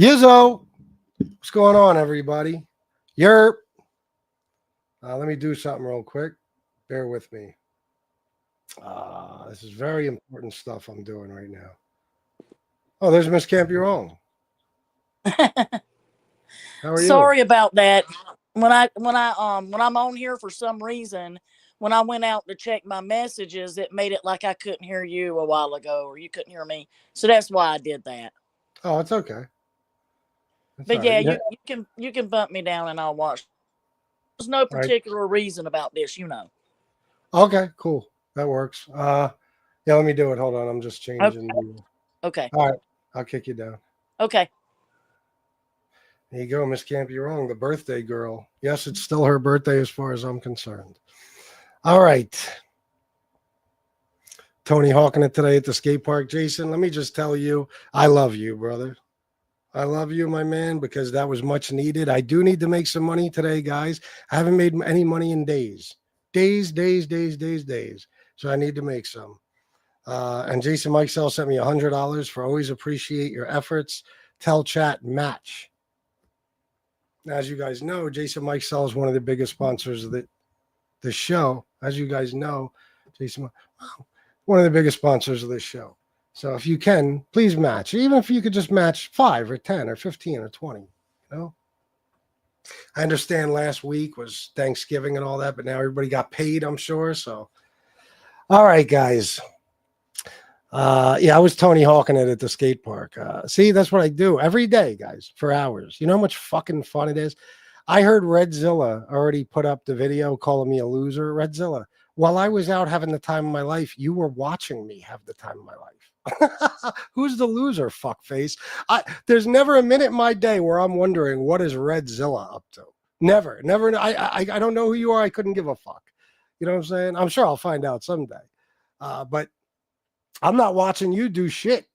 Yizzo, what's going on, everybody? Yerp. Let me do something real quick. Bear with me. This is very important stuff I'm doing right now. Oh, there's Miss Campione. How are you? Sorry about that. When I'm on here for some reason, when I went out to check my messages, it made it like I couldn't hear you a while ago, or you couldn't hear me. So that's why I did that. Oh, it's okay. But yeah, you can bump me down and I'll watch. There's no particular reason about this, you know. Okay, cool. That works. Yeah, let me do it. Hold on. I'm just changing. Okay. All right. I'll kick you down. Okay. There you go, Miss Campione, the birthday girl. Yes, it's still her birthday as far as I'm concerned. All right. Tony hawking it today at the skate park. Jason, let me just tell you, I love you, brother. I love you, my man, because that was much needed. I do need to make some money today, guys. I haven't made any money in days. Days. So I need to make some. And Jason Mikesell sent me $100 for always appreciate your efforts. Tell chat match. Now, as you guys know, Jason Mikesell is one of the biggest sponsors of the show. As you guys know, Jason, one of the biggest sponsors of this show. So if you can, please match. Even if you could just match 5 or 10 or 15 or 20, you know. I understand last week was Thanksgiving and all that, but now everybody got paid, I'm sure. So, all right, guys. Yeah, I was Tony hawking it at the skate park. See, that's what I do every day, guys, for hours. You know how much fucking fun it is? I heard Redzilla already put up the video calling me a loser. Redzilla, while I was out having the time of my life, you were watching me have the time of my life. Who's the loser, fuckface? There's never a minute in my day where I'm wondering what is Redzilla up to. Never. I don't know who you are. I couldn't give a fuck. You know what I'm saying? I'm sure I'll find out someday. But I'm not watching you do shit.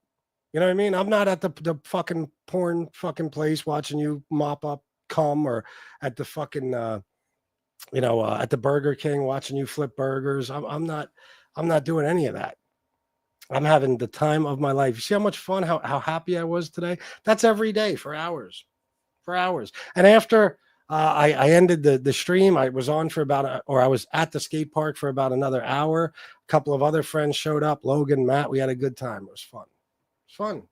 You know what I mean? I'm not at the fucking porn fucking place watching you mop up cum, or at the fucking at the Burger King watching you flip burgers. I'm not doing any of that. I'm having the time of my life. You see how much fun, how happy I was today? That's every day for hours. And after I ended the stream, I was on for I was at the skate park for about another hour. A couple of other friends showed up, Logan, Matt. We had a good time. It was fun.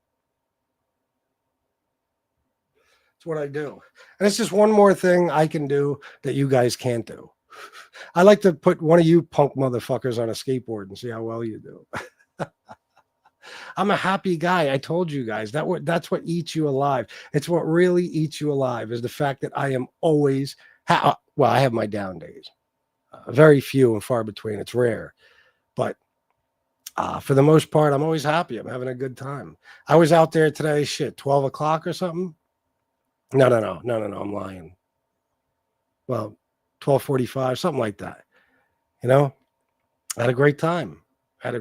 It's what I do. And it's just one more thing I can do that you guys can't do. I like to put one of you punk motherfuckers on a skateboard and see how well you do. I'm a happy guy. I told you guys that's what eats you alive. It's what really eats you alive is the fact that I am always well, I have my down days. Very few and far between. It's rare. But for the most part, I'm always happy. I'm having a good time. I was out there today, 12 o'clock or something. No. I'm lying. Well, 12:45, something like that. You know, I had a great time. I'll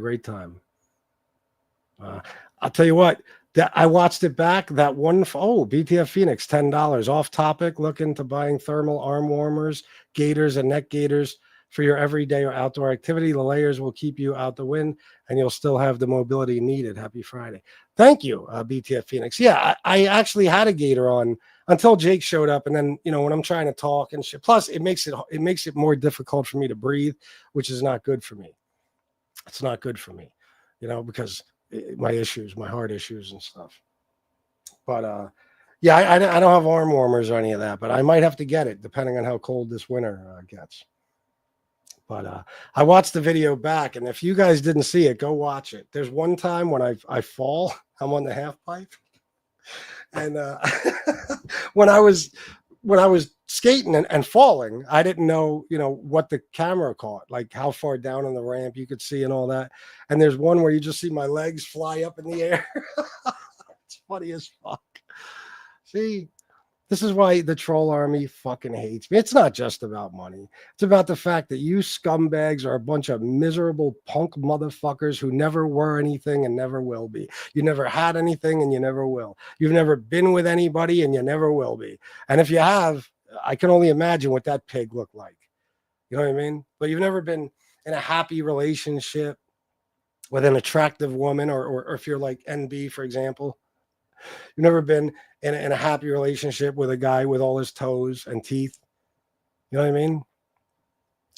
tell you what, that I watched it back. That one, BTF Phoenix, $10 off topic. Look into buying thermal arm warmers, gaiters, and neck gaiters for your everyday or outdoor activity. The layers will keep you out the wind, and you'll still have the mobility needed. Happy Friday. Thank you, BTF Phoenix. Yeah, I actually had a gaiter on until Jake showed up, and then when I'm trying to talk and shit. Plus, it makes it more difficult for me to breathe, which is not good for me. It's not good for me, because my issues, my heart issues and stuff. But yeah, I don't have arm warmers or any of that, but I might have to get it depending on how cold this winter gets. But I watched the video back, and if you guys didn't see it, go watch it. There's one time when I fall, I'm on the half pipe, and when I was skating and falling, I didn't know, what the camera caught, like how far down on the ramp you could see and all that. And there's one where you just see my legs fly up in the air. It's funny as fuck. See, this is why the troll army fucking hates me. It's not just about money. It's about the fact that you scumbags are a bunch of miserable punk motherfuckers who never were anything and never will be. You never had anything and you never will. You've never been with anybody and you never will be. And if you have, I can only imagine what that pig looked like. You know what I mean? But you've never been in a happy relationship with an attractive woman, or if you're like NB, for example. You've never been in a happy relationship with a guy with all his toes and teeth. You know what I mean?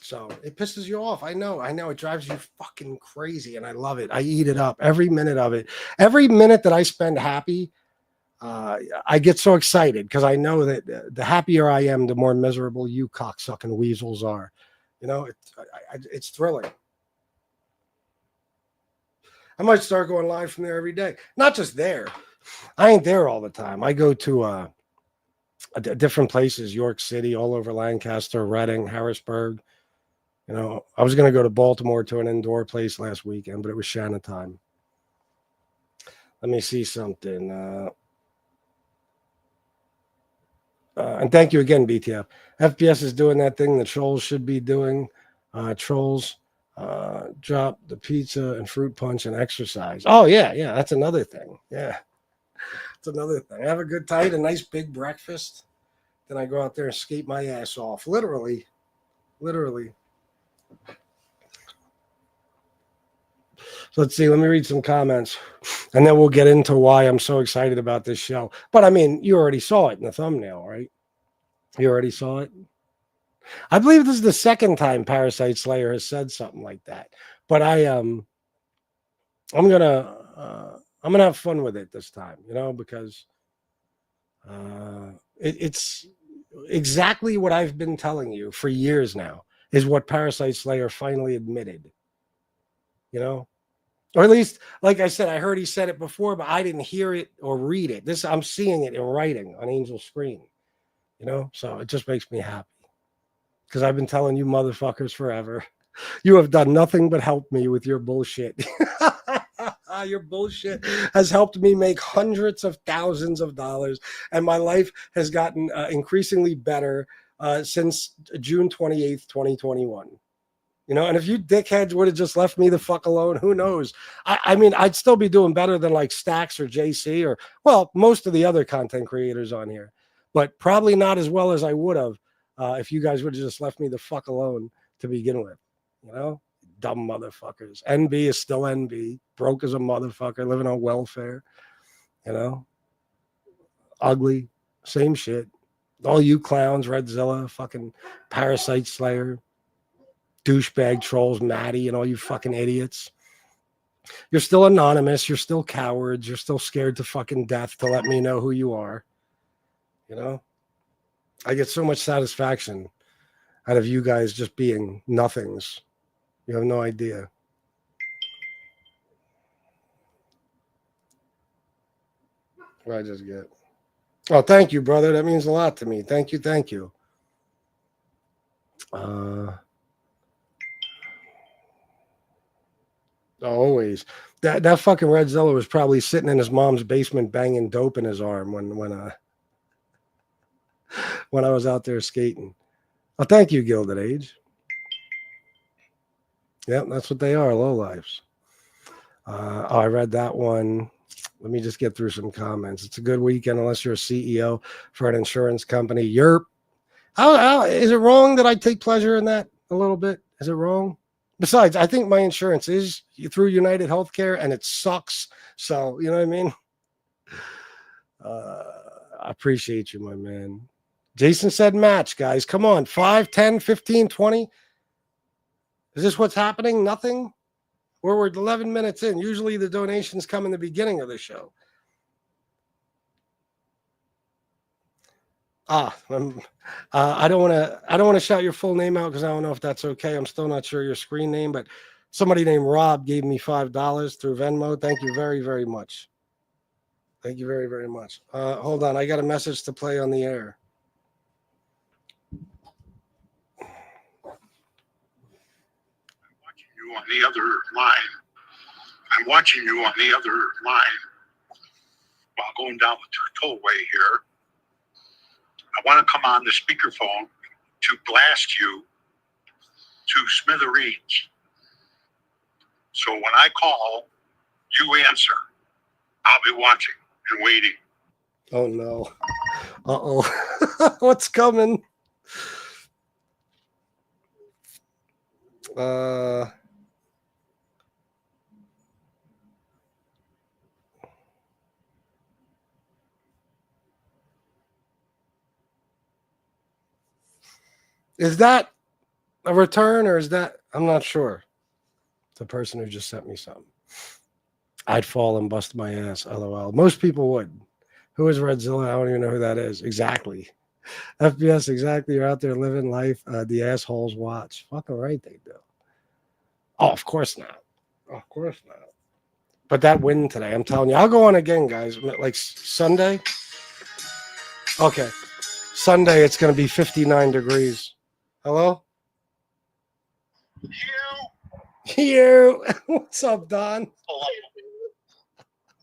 So it pisses you off. I know. It drives you fucking crazy, and I love it. I eat it up every minute of it. Every minute that I spend happy, I get so excited because I know that the happier I am, the more miserable you cocksucking weasels are. It's thrilling. I might start going live from there every day. Not just there. I ain't there all the time. I go to different places, York City, all over Lancaster, Reading, Harrisburg. I was going to go to Baltimore to an indoor place last weekend, but it was Shannon time. Let me see something. And thank you again, BTF. FPS is doing that thing the trolls should be doing. Trolls drop the pizza and fruit punch and exercise. Oh, yeah. That's another thing. Yeah. Another thing. I have a good time, a nice big breakfast. Then I go out there and skate my ass off. Literally. So let's see. Let me read some comments, and then we'll get into why I'm so excited about this show. But I mean, you already saw it in the thumbnail, right? You already saw it. I believe this is the second time Parasite Slayer has said something like that. But I'm gonna have fun with it this time, because it's exactly what I've been telling you for years now is what Parasite Slayer finally admitted, or at least, like I said, I heard he said it before, but I didn't hear it or read it. I'm seeing it in writing on Angel's screen, so it just makes me happy because I've been telling you motherfuckers forever. You have done nothing but help me with your bullshit. Your bullshit has helped me make hundreds of thousands of dollars, and my life has gotten increasingly better since June 28th, 2021. And if you dickheads would have just left me the fuck alone, who knows? I mean, I'd still be doing better than like Stax or JC or, well, most of the other content creators on here, but probably not as well as I would have if you guys would have just left me the fuck alone to begin with, Dumb motherfuckers. NB is still NB. Broke as a motherfucker, living on welfare. Ugly. Same shit. All you clowns, Redzilla, fucking Parasite Slayer, douchebag trolls, Maddie, and all you fucking idiots. You're still anonymous. You're still cowards. You're still scared to fucking death to let me know who you are. You know, I get so much satisfaction out of you guys just being nothings. You have no idea. What I just get. Oh, thank you, brother. That means a lot to me. Thank you. Thank you. Always. That fucking Redzilla was probably sitting in his mom's basement banging dope in his arm when I was out there skating. Oh, thank you, Gilded Age. Yep, that's what they are, lowlifes. Oh, I read that one. Let me just get through some comments. It's a good weekend unless you're a CEO for an insurance company. Is it wrong that I take pleasure in that a little bit? Is it wrong? Besides, I think my insurance is through United Healthcare and it sucks. So, you know what I mean? I appreciate you, my man. Jason said match, guys. Come on. 5, 10, 15, 20. Is this what's happening? Nothing? We're 11 minutes in. Usually the donations come in the beginning of the show. I don't want to shout your full name out because I don't know if that's okay. I'm still not sure your screen name, but somebody named Rob gave me $5 through Venmo. Thank you very, very much. Thank you very, very much. Hold on. I got a message to play on the air. On the other line. I'm watching you on the other line while going down the tollway here. I want to come on the speakerphone to blast you to smithereens. So when I call, you answer. I'll be watching and waiting. Oh, no. Uh-oh. What's coming? Is that a return or is that? I'm not sure. The person who just sent me something. I'd fall and bust my ass. LOL. Most people would. Who is Redzilla? I don't even know who that is. Exactly. FBS, exactly. You're out there living life. The assholes watch. Fucking right they do. Oh, of course not. Of course not. But that win today, I'm telling you. I'll go on again, guys. Like Sunday. Okay. Sunday, it's going to be 59 degrees. Hello? You. What's up, Don? Hello.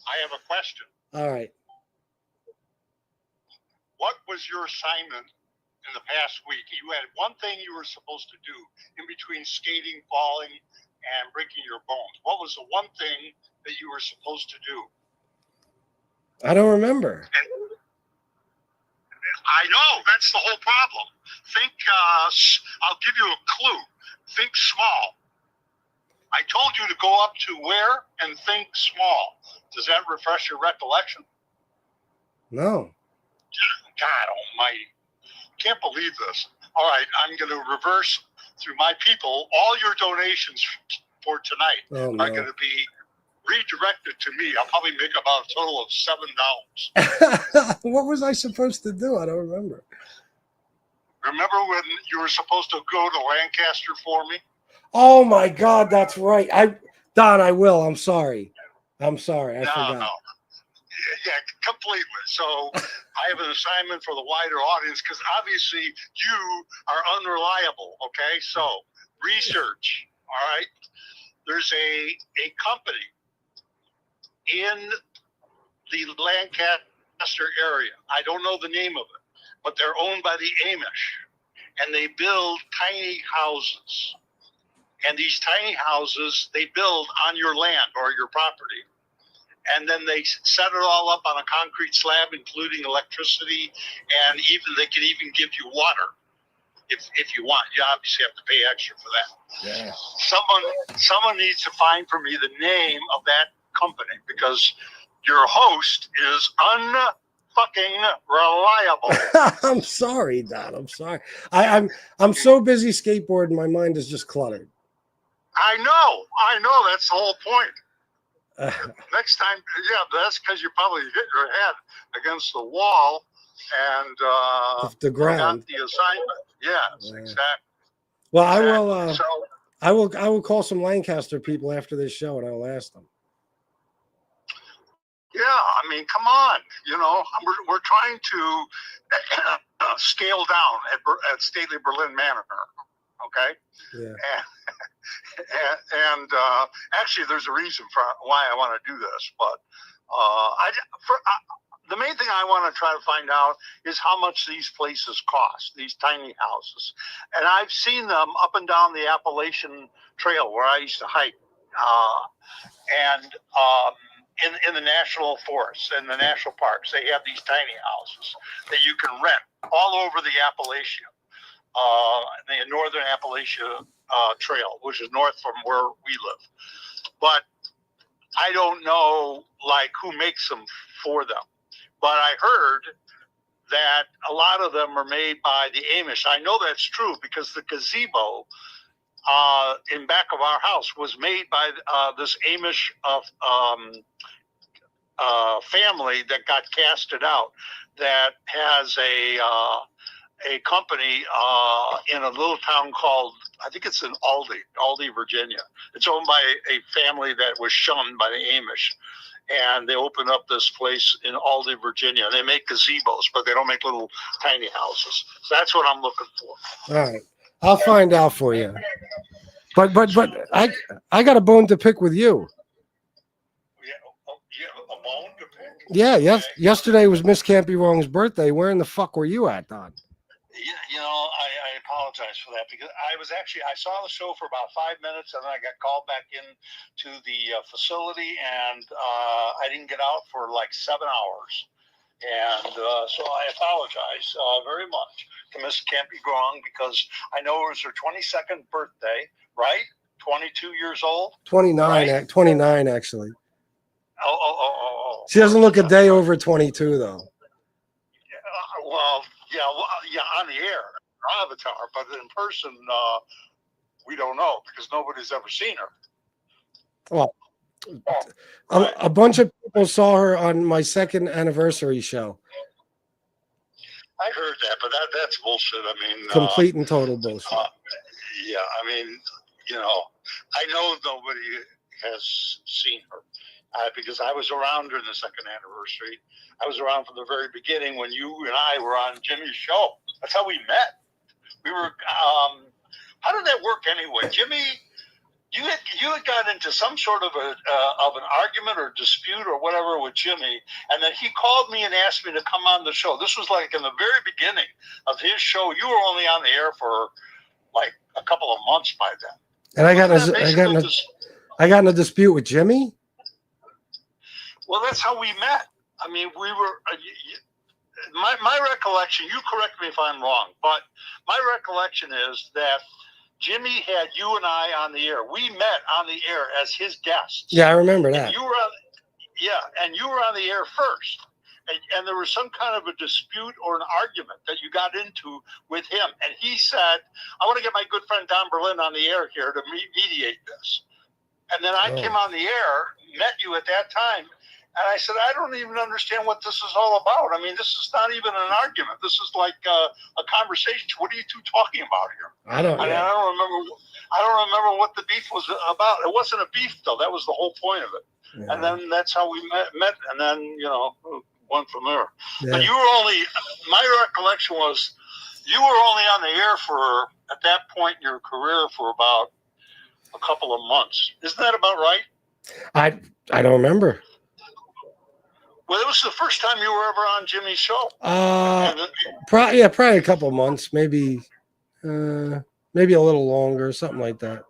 I have a question. All right. What was your assignment in the past week? You had one thing you were supposed to do in between skating, falling, and breaking your bones. What was the one thing that you were supposed to do? I don't remember. And I know, that's the whole problem. Think, I'll give you a clue. Think small. I told you to go up to where and think small. Does that refresh your recollection? No. God almighty. Can't believe this. All right, I'm going to reverse through my people. All your donations for tonight are going to be redirected to me. I'll probably make about a total of $7. What was I supposed to do? I don't remember. Remember when you were supposed to go to Lancaster for me? Oh my God, that's right. Don, I will. I'm sorry. I forgot. No. Yeah, completely. So I have an assignment for the wider audience because obviously you are unreliable. Okay, so research. All right, there's a company in the Lancaster area. I don't know the name of it, but they're owned by the Amish, and they build tiny houses. And these tiny houses they build on your land or your property. And then they set it all up on a concrete slab, including electricity, and they can even give you water if you want. You obviously have to pay extra for that. Yeah. Someone needs to find for me the name of that company because your host is unfucking reliable. I'm sorry, Don. I'm sorry. I'm so busy skateboarding. My mind is just cluttered. I know. That's the whole point. Next time, yeah, that's because you probably hit your head against the wall and The ground. forgot the assignment. Yes, exactly. Well, Exactly. So, I will call some Lancaster people after this show and I'll ask them. yeah, I mean, come on. You know, we're trying to scale down at Stately Berlin Manor. Okay. Yeah. And actually, there's a reason for why I want to do this, but the main thing I want to try to find out is how much these places cost, these tiny houses. And I've seen them up and down the Appalachian Trail where I used to hike, and in the national forests and the national parks, they have these tiny houses that you can rent all over the Appalachia, the northern Appalachia Trail, which is north from where we live. But I don't know like who makes them for them. But I heard that a lot of them are made by the Amish. I know that's true because the gazebo in back of our house was made by this Amish family that got casted out, that has a company in a little town called, I think it's in Aldi, Virginia. It's owned by a family that was shunned by the Amish. And they opened up this place in Aldi, Virginia. They make gazebos, but they don't make little tiny houses. So that's what I'm looking for. All right. I'll find out for you. But I got a bone to pick with you. Yeah, a bone to pick? Yeah, yes. Yesterday was Miss Can't Be Wrong's birthday. Where in the fuck were you at, Don? You know, I apologize for that because I saw the show for about 5 minutes and then I got called back in to the facility and I didn't get out for like 7 hours. And so I apologize very much to Miss Can't Be Wrong because I know it was her 22nd birthday, right? 22 years old? 29, right? 29 actually. Oh. She doesn't look a day over 22 though. Well, yeah, on the air, avatar, but in person, we don't know because nobody's ever seen her. Well, Right. a bunch of people saw her on my second anniversary show. I heard that, but that's bullshit. I mean, Complete and total bullshit. Yeah, I mean, you know, I know nobody has seen her because I was around during the second anniversary. I was around from the very beginning when you and I were on Jimmy's show. That's how we met. We were. How did that work anyway, Jimmy? You had got into some sort of an argument or dispute or whatever with Jimmy, and then he called me and asked me to come on the show. This was like in the very beginning of his show. You were only on the air for like a couple of months by then. And I got in a dispute with Jimmy. Well, that's how we met. I mean, we were. My recollection. You correct me if I'm wrong, but my recollection is that Jimmy had you and I on the air. We met on the air as his guests. Yeah, I remember that. And you were on the air first. And there was some kind of a dispute or an argument that you got into with him. And he said, I want to get my good friend Don Berlin on the air here to mediate this. And then I came on the air, met you at that time. And I said, I don't even understand what this is all about. I mean, this is not even an argument. This is like a conversation. What are you two talking about here? I don't remember what the beef was about. It wasn't a beef, though. That was the whole point of it. Yeah. And then that's how we met. And then, went from there. Yeah. But you were my recollection was you were only on the air for, at that point in your career, for about a couple of months. Isn't that about right? I don't remember. Well, it was the first time you were ever on Jimmy's show. Probably a couple of months, maybe a little longer, something like that.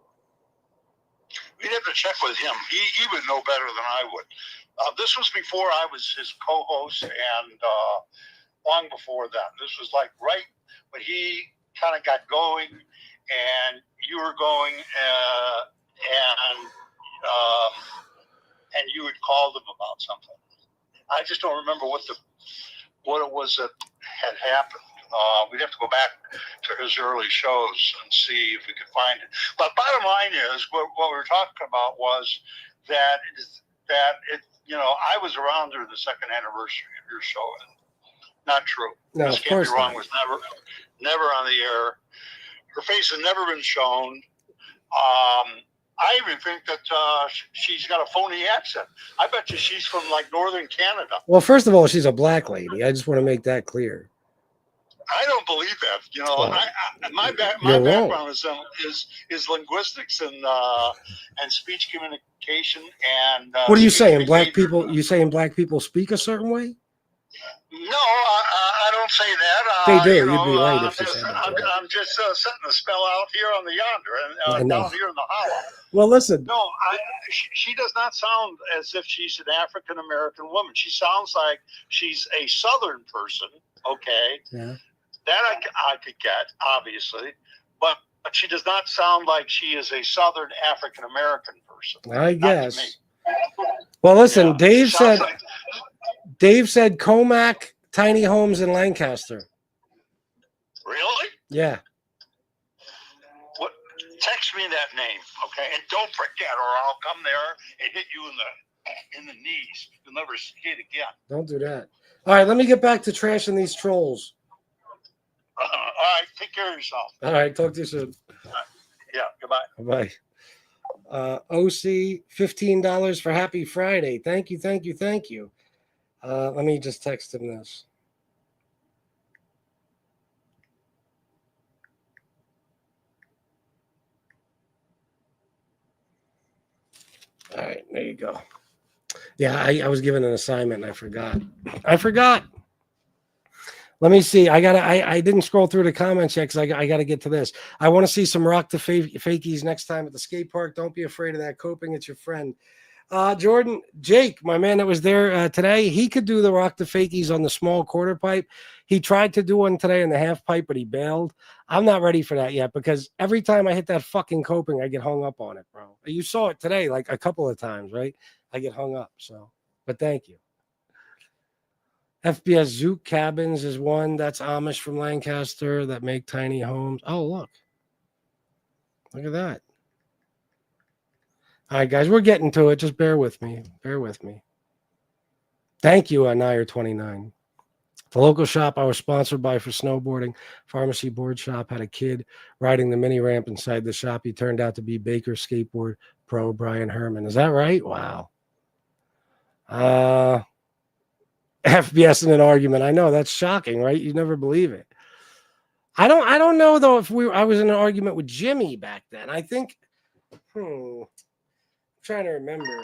We'd have to check with him. He would know better than I would. This was before I was his co-host, and long before that. This was like right when he kind of got going, and you were going, and you had called him about something. I just don't remember what it was that had happened. We'd have to go back to his early shows and see if we could find it. But bottom line is, what we were talking about was that that I was around during the second anniversary of your show. Not true. No, Miss of Can't Be course Wrong not. was never on the air. Her face has never been shown. I even think that she's got a phony accent. I bet you she's from like northern Canada. Well, first of all, she's a black lady. I just want to make that clear. I don't believe that. Well, my you're wrong. background is linguistics and speech communication and. What are you speech saying? Black behavior. people? You saying black people speak a certain way? No, I don't say that. They do. You'd be right if you said that. I'm just setting a spell out here on the yonder and down here in the hollow. Well, listen. No, she does not sound as if she's an African American woman. She sounds like she's a Southern person. Okay. Yeah. That I could get, obviously, but she does not sound like she is a Southern African American person. I guess. Well, listen, yeah. Dave said Comac Tiny Homes in Lancaster. Really? Yeah. What? Text me that name, okay? And don't forget, or I'll come there and hit you in the knees. You'll never see it again. Don't do that. All right, let me get back to trashing these trolls. All right, take care of yourself. All right, talk to you soon. Yeah, goodbye. Bye. OC, $15 for Happy Friday. Thank you. Let me just text him this. All right, there you go. Yeah, I was given an assignment and I forgot. Let me see. I didn't scroll through the comments yet because I got to get to this. I want to see some rock the fakies next time at the skate park. Don't be afraid of that coping. It's your friend. Jordan, Jake, my man that was there today, he could do the rock the fakies on the small quarter pipe. He tried to do one today in the half pipe, but he bailed. I'm not ready for that yet because every time I hit that fucking coping, I get hung up on it, bro. You saw it today like a couple of times, right? I get hung up. So, but thank you. FBS Zook Cabins is one. That's Amish from Lancaster that make tiny homes. Oh, look. Look at that. All right, guys, we're getting to it. Just bear with me. Thank you, Nair29. The local shop I was sponsored by for snowboarding, Pharmacy Board Shop, had a kid riding the mini ramp inside the shop. He turned out to be Baker Skateboard Pro Brian Herman. Is that right? Wow. FBS in an argument. I know that's shocking, right? You never believe it. I don't know though if I was in an argument with Jimmy back then. I think I'm trying to remember.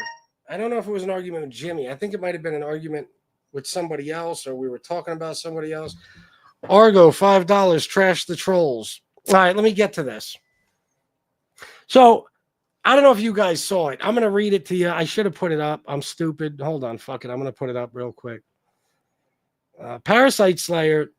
I don't know if it was an argument with Jimmy. I think it might have been an argument with somebody else, or we were talking about somebody else. Argo, $5, trash the trolls. All right, let me get to this. So I don't know if you guys saw it. I'm going to read it to you. I should have put it up. I'm stupid. Hold on. Fuck it. I'm going to put it up real quick. Parasite Slayer,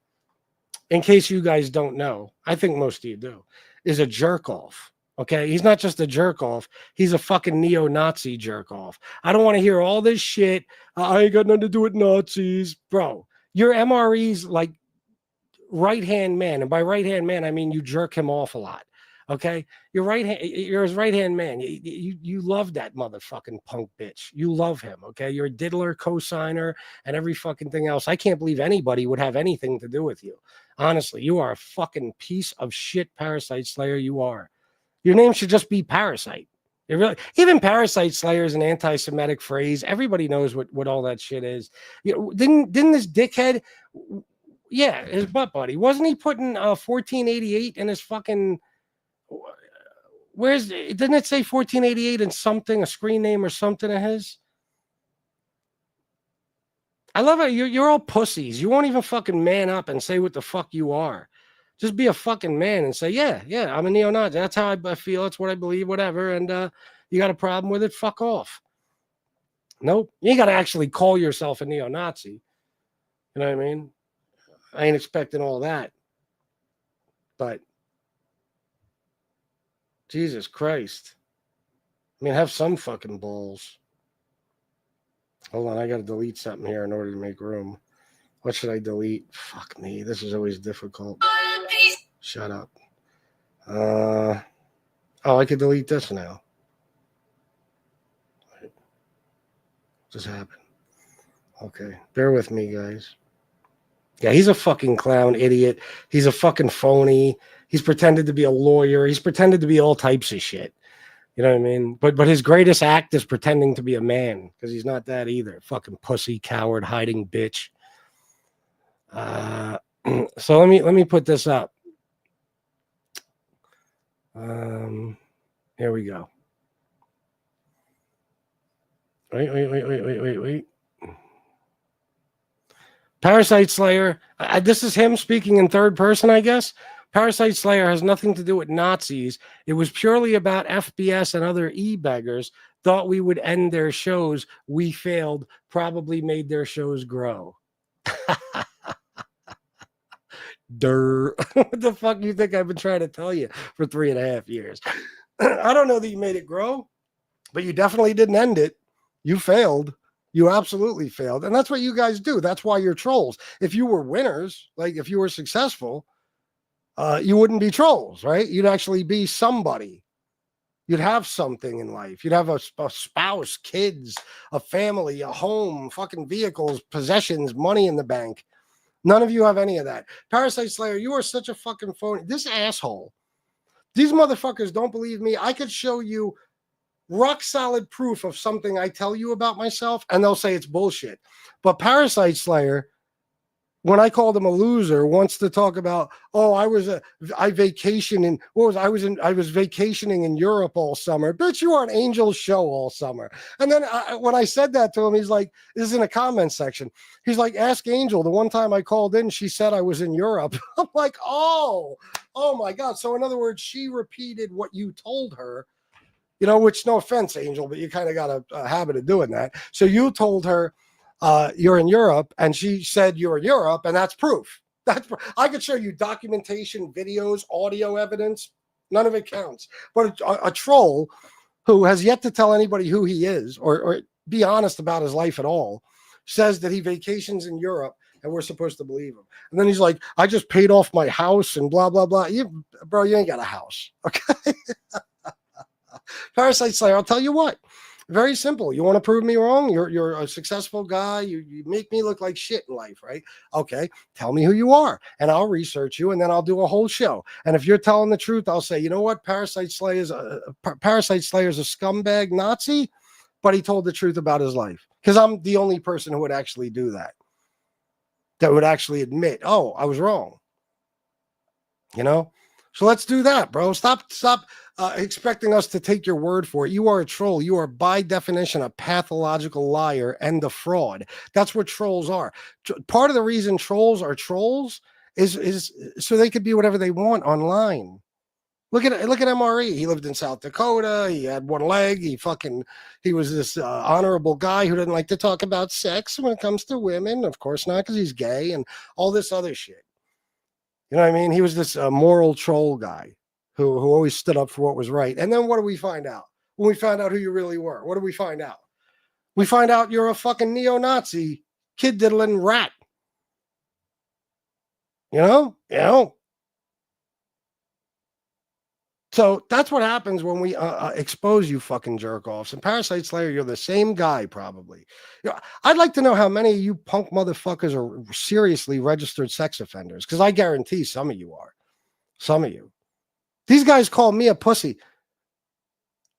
in case you guys don't know, I think most of you do, is a jerk off. Okay. He's not just a jerk off. He's a fucking neo-Nazi jerk off. I don't want to hear all this shit. I ain't got nothing to do with Nazis. Bro, your MRE's like right-hand man. And by right-hand man, I mean you jerk him off a lot. Okay, you're his right-hand man. You love that motherfucking punk bitch. You love him. Okay, you're a diddler, co-signer, and every fucking thing else. I can't believe anybody would have anything to do with you. Honestly, you are a fucking piece of shit, Parasite Slayer. You are. Your name should just be Parasite. It really, even Parasite Slayer is an anti-Semitic phrase. Everybody knows what all that shit is. You know, didn't this dickhead? Yeah, his butt buddy. Wasn't he putting 1488 in his fucking? Didn't it say 1488 and something, a screen name or something of his? I love it. You're all pussies. You won't even fucking man up and say what the fuck you are. Just be a fucking man and say, yeah, I'm a neo-Nazi. That's how I feel. That's what I believe, whatever. And you got a problem with it? Fuck off. Nope. You got to actually call yourself a neo-Nazi. You know what I mean? I ain't expecting all that. But Jesus Christ. I mean, have some fucking balls. Hold on, I got to delete something here in order to make room. What should I delete? Fuck me, this is always difficult. Shut up. Oh, I could delete this now. Just happened. Okay, bear with me, guys. Yeah, he's a fucking clown idiot. He's a fucking phony. He's pretended to be a lawyer. He's pretended to be all types of shit. You know what I mean? But his greatest act is pretending to be a man, because he's not that either. Fucking pussy, coward, hiding bitch. So let me put this up. Here we go. Wait. Parasite Slayer. This is him speaking in third person, I guess. Parasite Slayer has nothing to do with Nazis. It was purely about FBS and other e-beggars. Thought we would end their shows. We failed. Probably made their shows grow. Durr. What the fuck you think I've been trying to tell you for 3.5 years? I don't know that you made it grow, but you definitely didn't end it. You failed. You absolutely failed. And that's what you guys do. That's why you're trolls. If you were winners, like if you were successful, you wouldn't be trolls, right? You'd actually be somebody. You'd have something in life. You'd have a spouse, kids, a family, a home, fucking vehicles, possessions, money in the bank. None of you have any of that. Parasite Slayer, you are such a fucking phony. This asshole. These motherfuckers don't believe me. I could show you rock solid proof of something I tell you about myself, and they'll say it's bullshit. But Parasite Slayer, when I called him a loser, wants to talk about, oh, I was vacationing in Europe all summer. Bitch, you were on Angel's show all summer. And then when I said that to him, he's like, this is in a comment section. He's like, ask Angel. The one time I called in, she said I was in Europe. I'm like, oh my God. So in other words, she repeated what you told her, you know, which no offense, Angel, but you kind of got a habit of doing that. So you told her, you're in Europe, and she said you're in Europe, and that's proof. I could show you documentation, videos, audio evidence. None of it counts. But a troll who has yet to tell anybody who he is or be honest about his life at all says that he vacations in Europe, and we're supposed to believe him. And then he's like, I just paid off my house and blah, blah, blah. Bro, you ain't got a house. Okay. Parasite Slayer, I'll tell you what. Very simple. You want to prove me wrong? You're a successful guy. You make me look like shit in life, right? Okay, tell me who you are, and I'll research you, and then I'll do a whole show. And if you're telling the truth, I'll say, you know what? Parasite Slayer's a scumbag Nazi, but he told the truth about his life. Because I'm the only person who would actually do that. That would actually admit, oh, I was wrong. You know? So let's do that, bro. Stop expecting us to take your word for it. You are a troll. You are by definition a pathological liar and a fraud. That's what trolls are. Part of the reason trolls are trolls is so they could be whatever they want online. Look at MRE. He lived in South Dakota. He had one leg. He was this honorable guy who didn't like to talk about sex when it comes to women. Of course not, because he's gay and all this other shit. You know what I mean? He was this moral troll guy who always stood up for what was right. And then what do we find out? When we found out who you really were, what do we find out? We find out you're a fucking neo-Nazi, kid-diddling rat. You know? So that's what happens when we expose you fucking jerk-offs. And Parasite Slayer, you're the same guy probably. You know, I'd like to know how many of you punk motherfuckers are seriously registered sex offenders, because I guarantee some of you are. Some of you. These guys call me a pussy.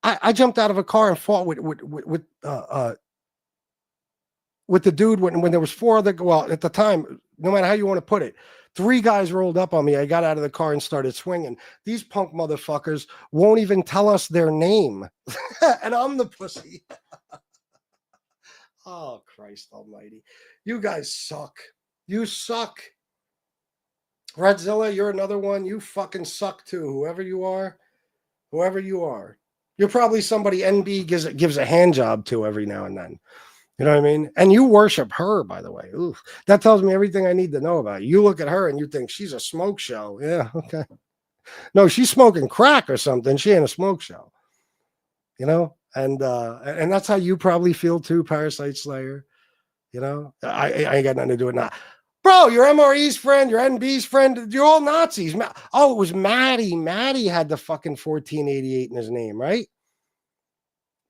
I jumped out of a car and fought with the dude when there was four other, well, at the time, no matter how you want to put it, 3 guys rolled up on me. I got out of the car and started swinging. These punk motherfuckers won't even tell us their name. And I'm the pussy. Oh, Christ almighty. You guys suck. You suck. Redzilla, you're another one. You fucking suck too. Whoever you are. You're probably somebody NB gives a hand job to every now and then. You know what I mean? And you worship her, by the way. Oof. That tells me everything I need to know about you. You look at her and you think she's a smoke show. Yeah, okay. No, she's smoking crack or something. She ain't a smoke show. You know? And that's how you probably feel too, Parasite Slayer. You know? I ain't got nothing to do with that. Bro, your MRE's friend, your NB's friend, you're all Nazis. Oh, it was Maddie. Maddie had the fucking 1488 in his name, right?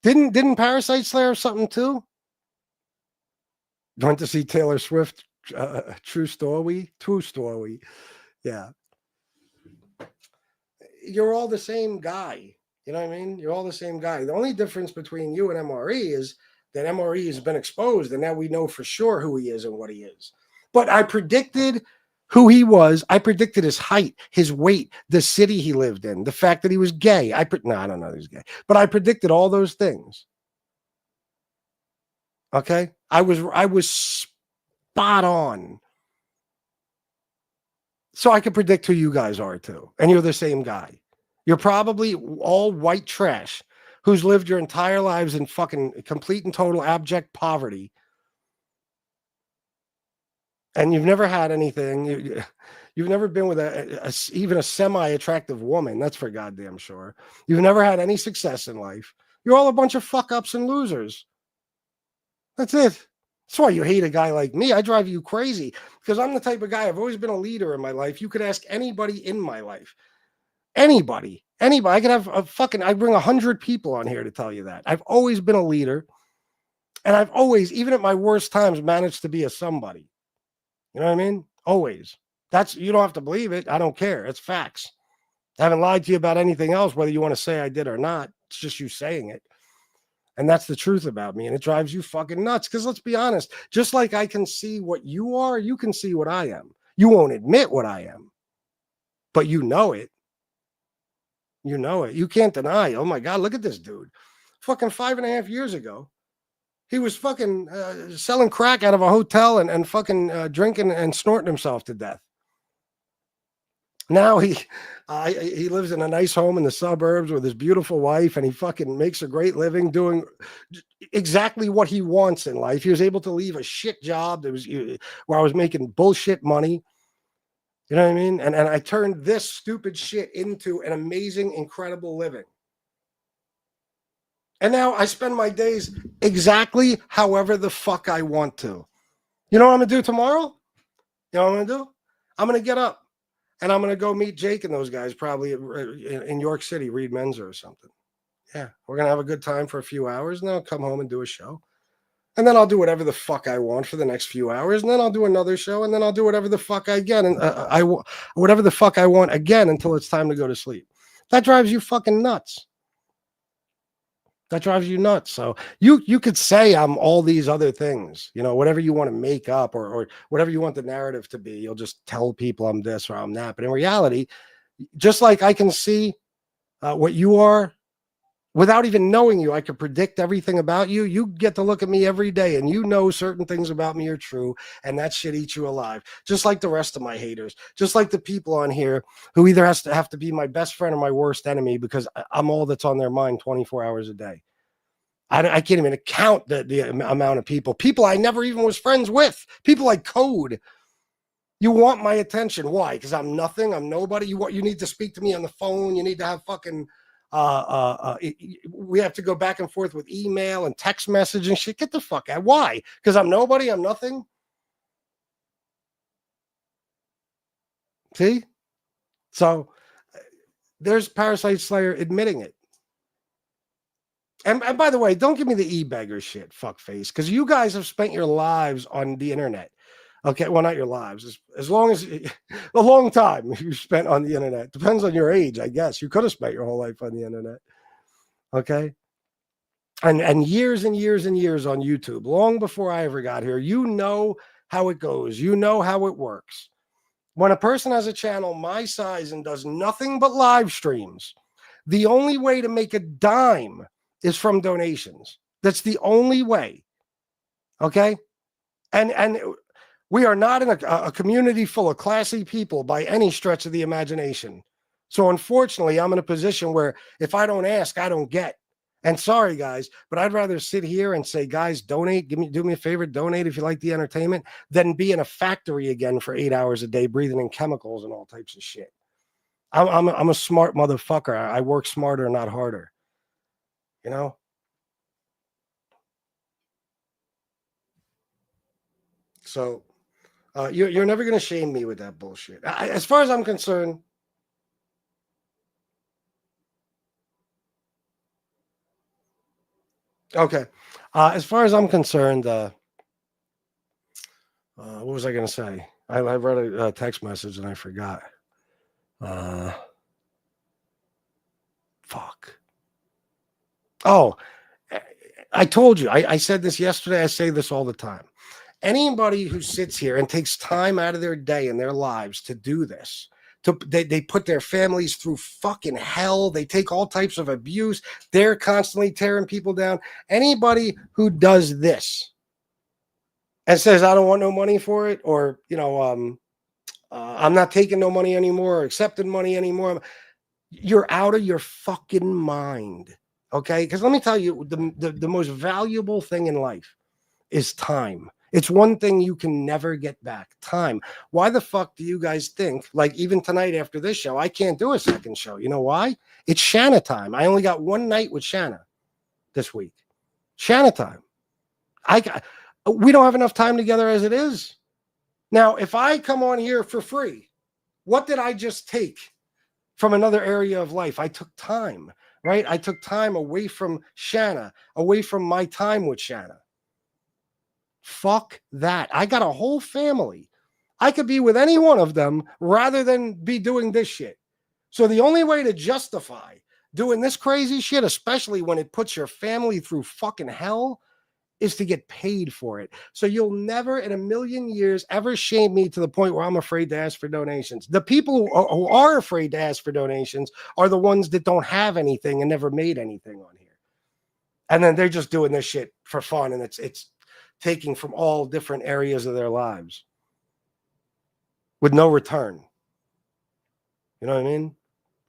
Didn't Parasite Slayer have something too? Went to see Taylor Swift. True story. True story. Yeah. You're all the same guy. You know what I mean? You're all the same guy. The only difference between you and MRE is that MRE has been exposed, and now we know for sure who he is and what he is. But I predicted who he was. I predicted his height, his weight, the city he lived in, the fact that he was gay. No, I don't know he's gay, but I predicted all those things. Okay, I was spot on. So I could predict who you guys are too, and you're the same guy. You're probably all white trash who's lived your entire lives in fucking complete and total abject poverty. And you've never had anything. You've never been with even a semi-attractive woman. That's for goddamn sure. You've never had any success in life. You're all a bunch of fuck-ups and losers. That's it. That's why you hate a guy like me. I drive you crazy because I'm the type of guy, I've always been a leader in my life. You could ask anybody in my life. Anybody. I could have I bring 100 people on here to tell you that. I've always been a leader. And I've always, even at my worst times, managed to be a somebody. You know what I mean? Always. You don't have to believe it. I don't care. It's facts. I haven't lied to you about anything else, whether you want to say I did or not. It's just you saying it. And that's the truth about me. And it drives you fucking nuts. Because let's be honest, just like I can see what you are, you can see what I am. You won't admit what I am, but you know it. You know it. You can't deny. Oh my God, look at this dude. Fucking 5.5 years ago, he was fucking selling crack out of a hotel and fucking drinking and snorting himself to death. Now he lives in a nice home in the suburbs with his beautiful wife, and he fucking makes a great living doing exactly what he wants in life. He was able to leave a shit job where I was making bullshit money. You know what I mean? And I turned this stupid shit into an amazing, incredible living. And now I spend my days exactly however the fuck I want to. You know what I'm going to do tomorrow? You know what I'm going to do? I'm going to get up and I'm going to go meet Jake and those guys probably in York City, Reed Menzer or something. Yeah, we're going to have a good time for a few hours, and then I'll come home and do a show. And then I'll do whatever the fuck I want for the next few hours, and then I'll do another show, and then I'll do whatever the fuck I get, and whatever the fuck I want again until it's time to go to sleep. That drives you fucking nuts. That drives you nuts. So you could say I'm all these other things, you know, whatever you want to make up or whatever you want the narrative to be. You'll just tell people I'm this or I'm that. But in reality, just like I can see what you are without even knowing you, I could predict everything about you. You get to look at me every day and you know certain things about me are true, and that shit eats you alive. Just like the rest of my haters, just like the people on here who either have to be my best friend or my worst enemy because I'm all that's on their mind 24 hours a day. I can't even count the amount of people I never even was friends with, people like Code. You want my attention. Why? Because I'm nothing. I'm nobody. You need to speak to me on the phone. You need to have fucking we have to go back and forth with email and text message and shit. Get the fuck out. Why? Because I'm nobody. I'm nothing. See? So there's Parasite Slayer admitting it. And by the way, don't give me the e-beggar shit, fuckface, because you guys have spent your lives on the internet. Okay, well, not your lives. As long as a long time you spent on the internet. Depends on your age, I guess. You could have spent your whole life on the internet. Okay. And years and years and years on YouTube, long before I ever got here. You know how it goes. You know how it works. When a person has a channel my size and does nothing but live streams, the only way to make a dime is from donations. That's the only way. Okay. And we are not in a community full of classy people by any stretch of the imagination. So unfortunately, I'm in a position where if I don't ask, I don't get. And sorry, guys, but I'd rather sit here and say, guys, donate, do me a favor, donate if you like the entertainment, than be in a factory again for 8 hours a day, breathing in chemicals and all types of shit. I'm a smart motherfucker. I work smarter, not harder. You know? So you're never going to shame me with that bullshit. As far as I'm concerned, okay. As far as I'm concerned, What was I going to say? I read a text message and I forgot. Fuck. Oh, I told you. I said this yesterday. I say this all the time. Anybody who sits here and takes time out of their day and their lives to do this, they put their families through fucking hell. They take all types of abuse. They're constantly tearing people down. Anybody who does this and says, I don't want no money for it, or, I'm not taking no money anymore, or accepting money anymore, you're out of your fucking mind. Okay? Because let me tell you, the most valuable thing in life is time. It's one thing you can never get back. Time. Why the fuck do you guys think, like even tonight after this show, I can't do a second show? You know why? It's Shanna time. I only got one night with Shanna this week. Shanna time. We don't have enough time together as it is. Now, if I come on here for free, what did I just take from another area of life? I took time, right? I took time away from Shanna, away from my time with Shanna. Fuck that. I got a whole family. I could be with any one of them rather than be doing this shit. So the only way to justify doing this crazy shit, especially when it puts your family through fucking hell, is to get paid for it. So you'll never in a million years ever shame me to the point where I'm afraid to ask for donations. The people who are afraid to ask for donations are the ones that don't have anything and never made anything on here. And then they're just doing this shit for fun, and it's taking from all different areas of their lives with no return. You know what I mean?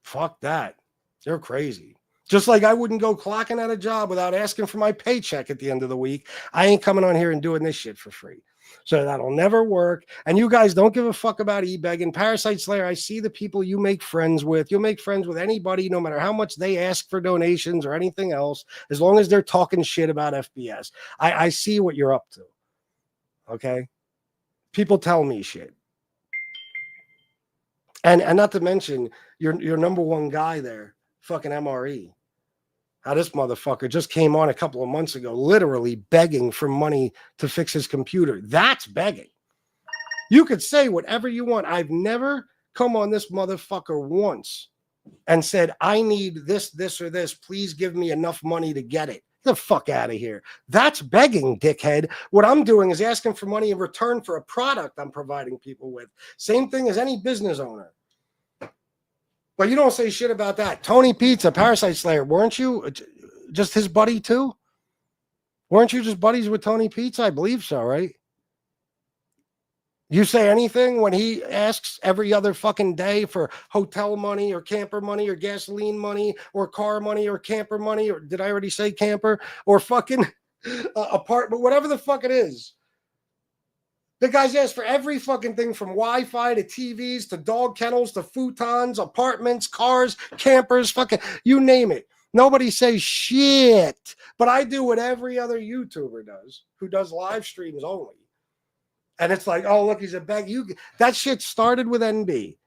Fuck that. They're crazy. Just like I wouldn't go clocking at a job without asking for my paycheck at the end of the week. I ain't coming on here and doing this shit for free. So that'll never work. And you guys don't give a fuck about e-begging. Parasite Slayer, I see the people you make friends with. You'll make friends with anybody, no matter how much they ask for donations or anything else, as long as they're talking shit about FBS. I see what you're up to. Okay? People tell me shit. And not to mention your number one guy there, fucking MRE. How this motherfucker just came on a couple of months ago, literally begging for money to fix his computer. That's begging. You could say whatever you want. I've never come on this motherfucker once and said, I need this, this, or this. Please give me enough money to get it. Get the fuck out of here. That's begging, dickhead. What I'm doing is asking for money in return for a product I'm providing people with. Same thing as any business owner. But you don't say shit about that. Tony Pizza, Parasite Slayer, weren't you just his buddy too? Weren't you just buddies with Tony Pizza? I believe so, right? You say anything when he asks every other fucking day for hotel money or camper money or gasoline money or car money or camper money, or did I already say camper, or fucking apartment, whatever the fuck it is. The guys ask for every fucking thing from Wi-Fi to TVs to dog kennels to futons, apartments, cars, campers, fucking, you name it. Nobody says shit. But I do what every other YouTuber does who does live streams only. And it's like, oh, look, he's a beg. That shit started with NB.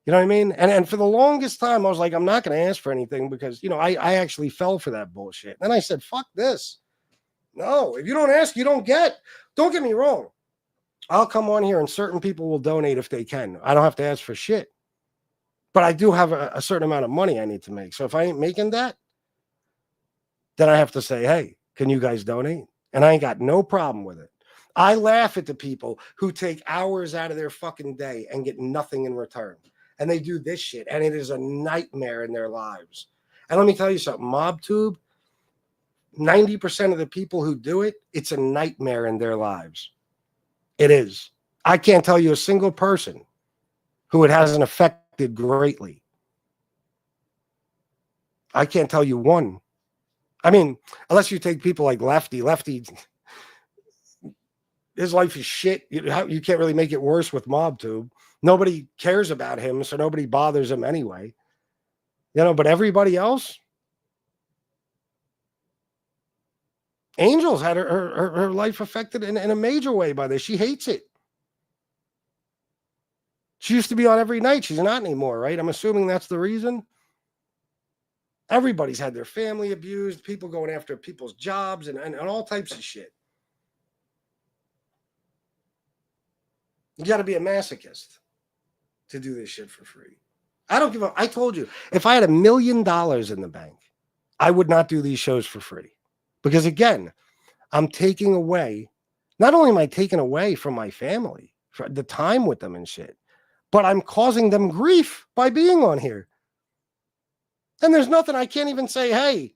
You know what I mean? And for the longest time, I was like, I'm not going to ask for anything because, I actually fell for that bullshit. And I said, fuck this. No, if you don't ask, you don't get. Don't get me wrong. I'll come on here and certain people will donate if they can. I don't have to ask for shit. But I do have a certain amount of money I need to make. So if I ain't making that, then I have to say, hey, can you guys donate? And I ain't got no problem with it. I laugh at the people who take hours out of their fucking day and get nothing in return. And they do this shit. And it is a nightmare in their lives. And let me tell you something, MobTube, 90% of the people who do it, it's a nightmare in their lives. It is. I can't tell you a single person who it hasn't affected greatly. I can't tell you one. I mean, unless you take people like Lefty. Lefty, his life is shit. You can't really make it worse with MobTube. Nobody cares about him, so nobody bothers him anyway. But everybody else, Angel's had her life affected in a major way by this. She hates it. She used to be on every night. She's not anymore, right? I'm assuming that's the reason. Everybody's had their family abused, people going after people's jobs and all types of shit. You got to be a masochist to do this shit for free. I don't give a. I told you, if I had $1 million in the bank, I would not do these shows for free. Because again, I'm taking away, not only am I taking away from my family, for the time with them and shit, but I'm causing them grief by being on here. And there's nothing I can't even say, hey,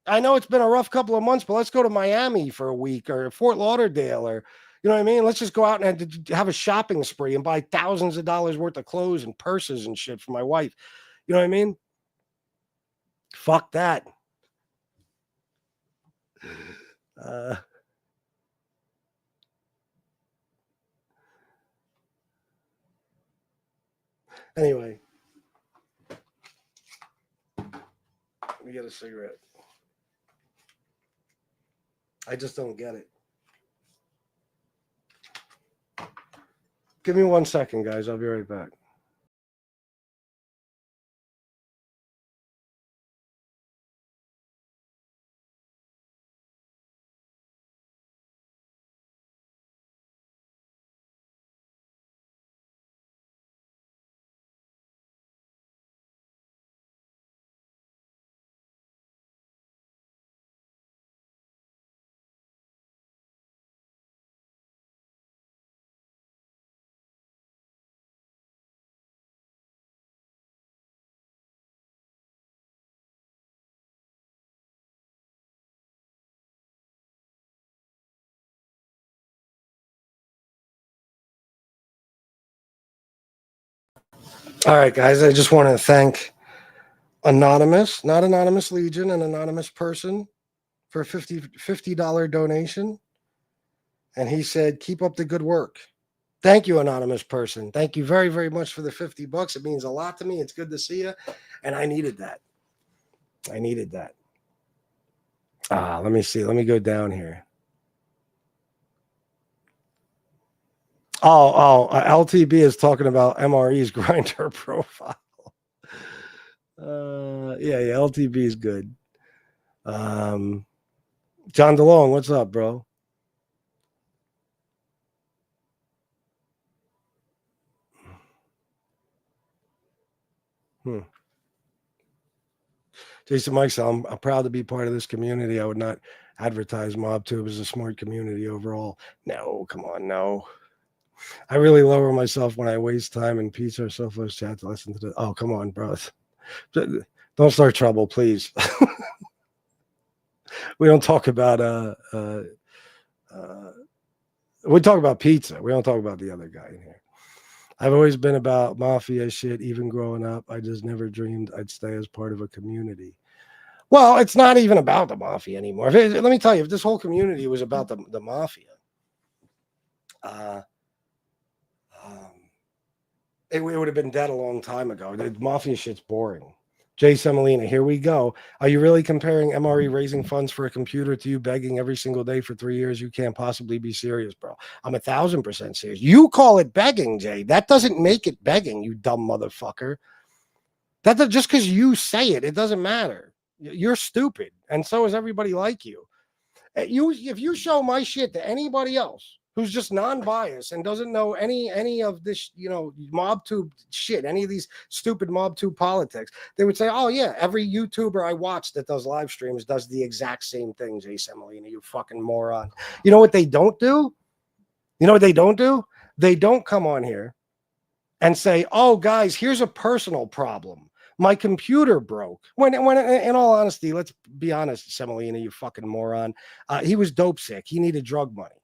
I know it's been a rough couple of months, but let's go to Miami for a week or Fort Lauderdale or, you know what I mean? Let's just go out and have a shopping spree and buy thousands of dollars worth of clothes and purses and shit for my wife. You know what I mean? Fuck that. Anyway, let me get a cigarette. I just don't get it. Give me 1 second, guys. I'll be right back. All right, guys. I just want to thank Anonymous, not Anonymous Legion, an anonymous person for a $50 donation. And he said, keep up the good work. Thank you, anonymous person. Thank you very, very much for the $50. It means a lot to me. It's good to see you. And I needed that. I needed that. Let me see. Let me go down here. LTB is talking about MRE's grinder profile. Yeah, LTB is good. John DeLong, what's up, bro? Jason Mike said, I'm proud to be part of this community. I would not advertise MobTube as a smart community overall. No, come on, no. I really lower myself when I waste time in pizza or selfless chat to listen to the. Oh, come on, bro. Don't start trouble, please. We don't talk about we talk about pizza. We don't talk about the other guy in here. I've always been about mafia shit, even growing up. I just never dreamed I'd stay as part of a community. Well, it's not even about the mafia anymore. Let me tell you, if this whole community was about the mafia, it would have been dead a long time ago. The mafia shit's boring. Jay Semolina, here we go. Are you really comparing MRE raising funds for a computer to you begging every single day for 3 years? You can't possibly be serious, bro. I'm 1,000% serious. You call it begging, Jay. That doesn't make it begging, you dumb motherfucker. Just because you say it, it doesn't matter. You're stupid, and so is everybody like you. If you show my shit to anybody else who's just non-biased and doesn't know any of this, MobTube shit, any of these stupid MobTube politics, they would say, oh yeah, every YouTuber I watch that does live streams does the exact same thing, Jay Semolina, you fucking moron. You know what they don't do? They don't come on here and say, oh guys, here's a personal problem. My computer broke. When in all honesty, let's be honest, Semolina, you fucking moron. He was dope sick. He needed drug money.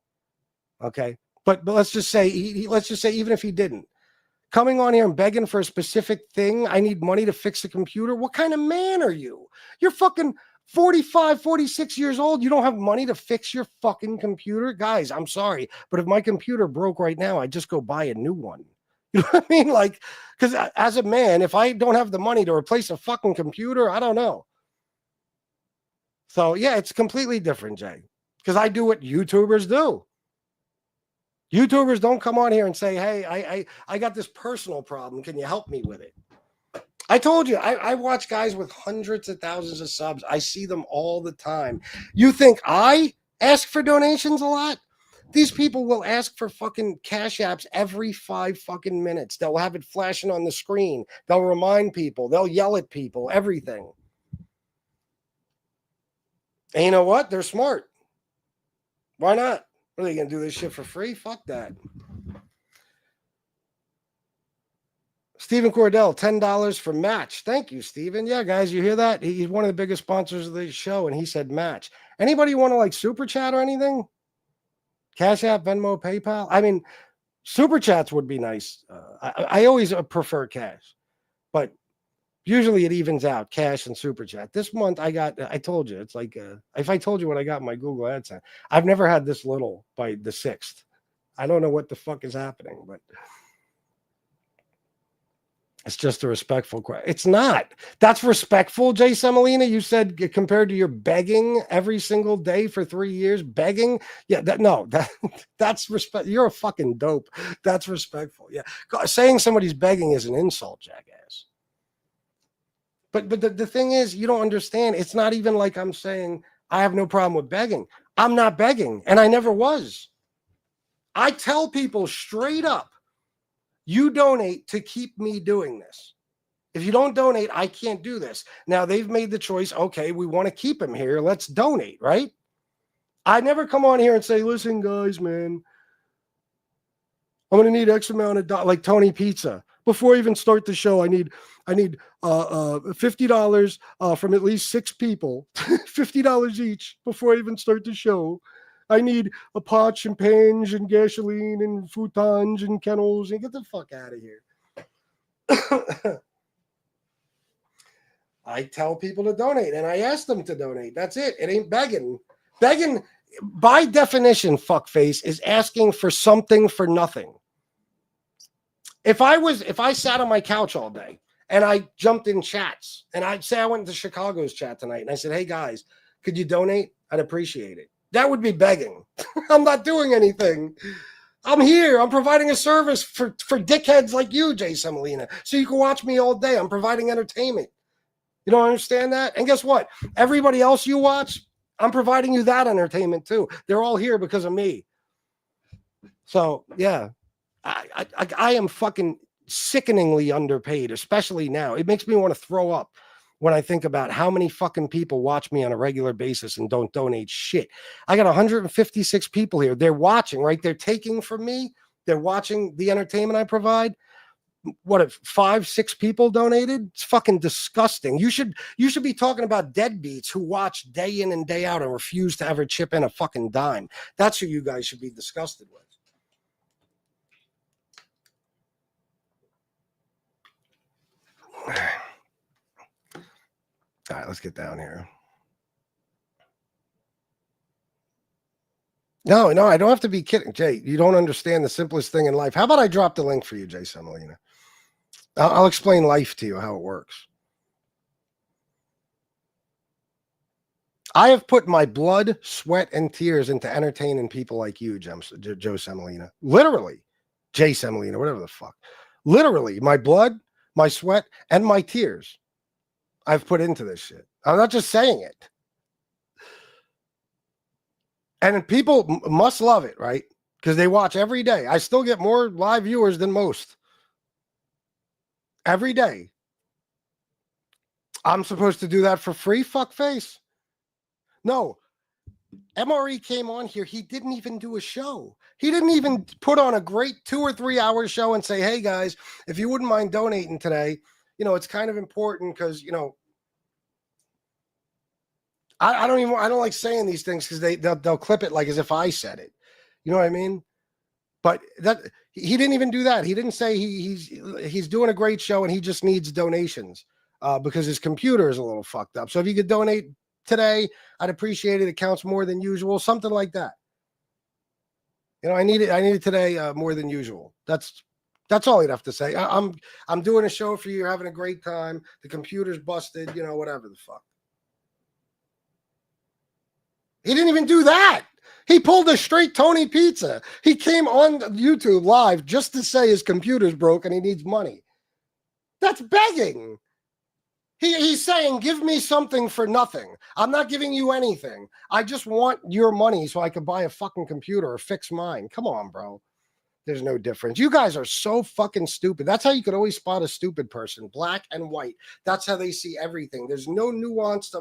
Okay, but let's just say even if he didn't, coming on here and begging for a specific thing, I need money to fix the computer. What kind of man are you? You're fucking 45, 46 years old. You don't have money to fix your fucking computer, guys. I'm sorry, but if my computer broke right now, I'd just go buy a new one. You know what I mean? Like, because as a man, if I don't have the money to replace a fucking computer, I don't know. So yeah, it's completely different, Jay, because I do what YouTubers do. YouTubers don't come on here and say, hey, I got this personal problem. Can you help me with it? I told you, I watch guys with hundreds of thousands of subs. I see them all the time. You think I ask for donations a lot? These people will ask for fucking cash apps every 5 fucking minutes. They'll have it flashing on the screen. They'll remind people. They'll yell at people, everything. And you know what? They're smart. Why not? What are they going to do this shit for free? Fuck that. Stephen Cordell, $10 for match. Thank you, Stephen. Yeah, guys, you hear that? He's one of the biggest sponsors of the show, and he said match. Anybody want to like super chat or anything? Cash App, Venmo, PayPal? I mean, super chats would be nice. I always prefer cash, but usually it evens out, cash and super chat. This month I told you, it's like, if I told you what I got in my Google AdSense, I've never had this little by the 6th. I don't know what the fuck is happening, but it's just a respectful question. It's not. That's respectful, Jay Semolina. You said compared to your begging every single day for 3 years, begging. Yeah, that's respect. You're a fucking dope. That's respectful. Yeah, saying somebody's begging is an insult, jackass. But the thing is, you don't understand. It's not even like I'm saying I have no problem with begging. I'm not begging, and I never was. I tell people straight up, you donate to keep me doing this. If you don't donate, I can't do this. Now, they've made the choice, okay, we want to keep him here. Let's donate, right? I never come on here and say, listen, guys, man, I'm going to need X amount of dollars, like Tony Pizza. Before I even start the show, I need $50 from at least 6 people, $50 each before I even start the show. I need a pot, champagne, and gasoline, and futons, and kennels, and get the fuck out of here. I tell people to donate, and I ask them to donate. That's it. It ain't begging. Begging, by definition, fuckface, is asking for something for nothing. If I sat on my couch all day, and I jumped in chats, and I'd say I went to Chicago's chat tonight, and I said, hey, guys, could you donate? I'd appreciate it. That would be begging. I'm not doing anything. I'm here. I'm providing a service for dickheads like you, Jay Semolina, so you can watch me all day. I'm providing entertainment. You don't understand that? And guess what? Everybody else you watch, I'm providing you that entertainment too. They're all here because of me. So, yeah, I am fucking sickeningly underpaid, especially now. It makes me want to throw up when I think about how many fucking people watch me on a regular basis and don't donate shit. I got 156 people here. They're watching, right? They're taking from me. They're watching the entertainment I provide. What if 5, 6 people donated? It's fucking disgusting. You should be talking about deadbeats who watch day in and day out and refuse to ever chip in a fucking dime. That's who you guys should be disgusted with. All right, let's get down here. No, I don't have to be kidding. Jay, you don't understand the simplest thing in life. How about I drop the link for you, Jay Semolina? I'll explain life to you, how it works. I have put my blood, sweat, and tears into entertaining people like you, Joe Semolina. Literally, Jay Semolina, whatever the fuck. Literally, my blood, my sweat, and my tears I've put into this shit. I'm not just saying it. And people must love it, right? Because they watch every day. I still get more live viewers than most. Every day. I'm supposed to do that for free, fuckface? No. MRE came on here. He didn't even do a show. He didn't even put on a great 2 or 3 hour show and say, hey, guys, if you wouldn't mind donating today, it's kind of important because, I don't like saying these things because they'll clip it like as if I said it. You know what I mean? But that he didn't even do that. He didn't say he's doing a great show and he just needs donations because his computer is a little fucked up. So if you could donate today, I'd appreciate it. It counts more than usual, something like that. I need it today more than usual. That's all you'd have to say. I'm doing a show for you. You're having a great time. The computer's busted. Whatever the fuck. He didn't even do that. He pulled a straight Tony Pizza. He came on YouTube live just to say his computer's broke and he needs money. That's begging. He's saying, give me something for nothing. I'm not giving you anything. I just want your money so I can buy a fucking computer or fix mine. Come on, bro. There's no difference. You guys are so fucking stupid. That's how you could always spot a stupid person, black and white. That's how they see everything. There's no nuance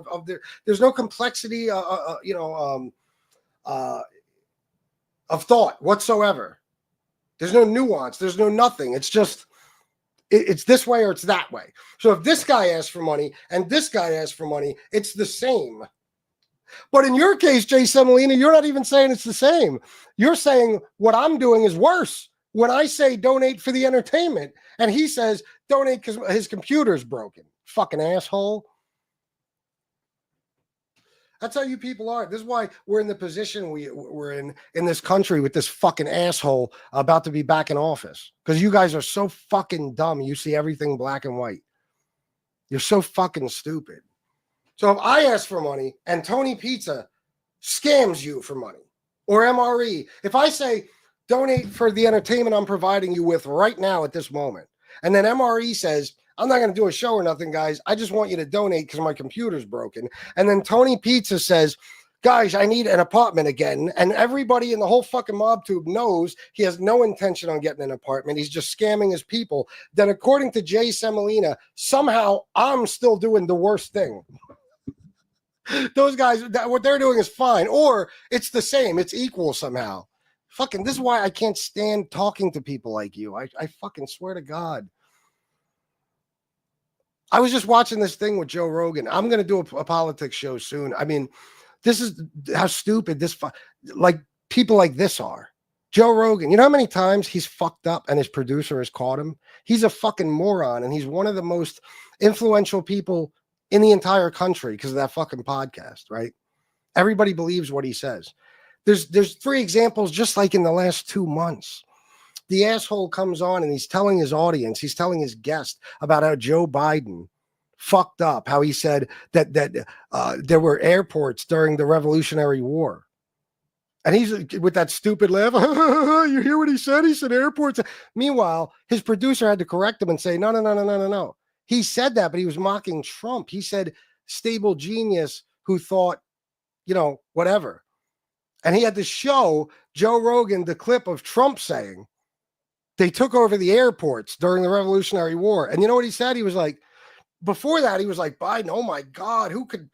there's no complexity, of thought whatsoever. There's no nuance. There's no nothing. It's just, it's this way or it's that way. So if this guy asks for money and this guy asks for money, it's the same. But in your case, Jay Semolina, you're not even saying it's the same. You're saying what I'm doing is worse. When I say donate for the entertainment, and he says donate because his computer's broken. Fucking asshole. That's how you people are. This is why we're in the position we're in this country with this fucking asshole about to be back in office. Because you guys are so fucking dumb. You see everything black and white. You're so fucking stupid. So if I ask for money and Tony Pizza scams you for money, or MRE, if I say donate for the entertainment I'm providing you with right now at this moment, and then MRE says, I'm not going to do a show or nothing, guys. I just want you to donate because my computer's broken. And then Tony Pizza says, guys, I need an apartment again. And everybody in the whole fucking mob tube knows he has no intention on getting an apartment. He's just scamming his people. Then according to Jay Semolina, somehow I'm still doing the worst thing. Those guys, what they're doing is fine. Or it's the same. It's equal somehow. Fucking, this is why I can't stand talking to people like you. I fucking swear to God. I was just watching this thing with Joe Rogan. I'm going to do a politics show soon. I mean, this is how stupid like people like this are. Joe Rogan, you know how many times he's fucked up and his producer has caught him? He's a fucking moron, and he's one of the most influential people in the entire country because of that fucking podcast, right? Everybody believes what he says. There's 3 examples just like in the last 2 months. The asshole comes on and he's telling his audience, he's telling his guest about how Joe Biden fucked up, how he said that there were airports during the Revolutionary War. And he's with that stupid laugh. You hear what he said? He said airports. Meanwhile, his producer had to correct him and say, no. He said that, but he was mocking Trump. He said stable genius who thought, whatever. And he had to show Joe Rogan the clip of Trump saying they took over the airports during the Revolutionary War. And you know what he said? He was like, before that, he was like, Biden, oh my God, who could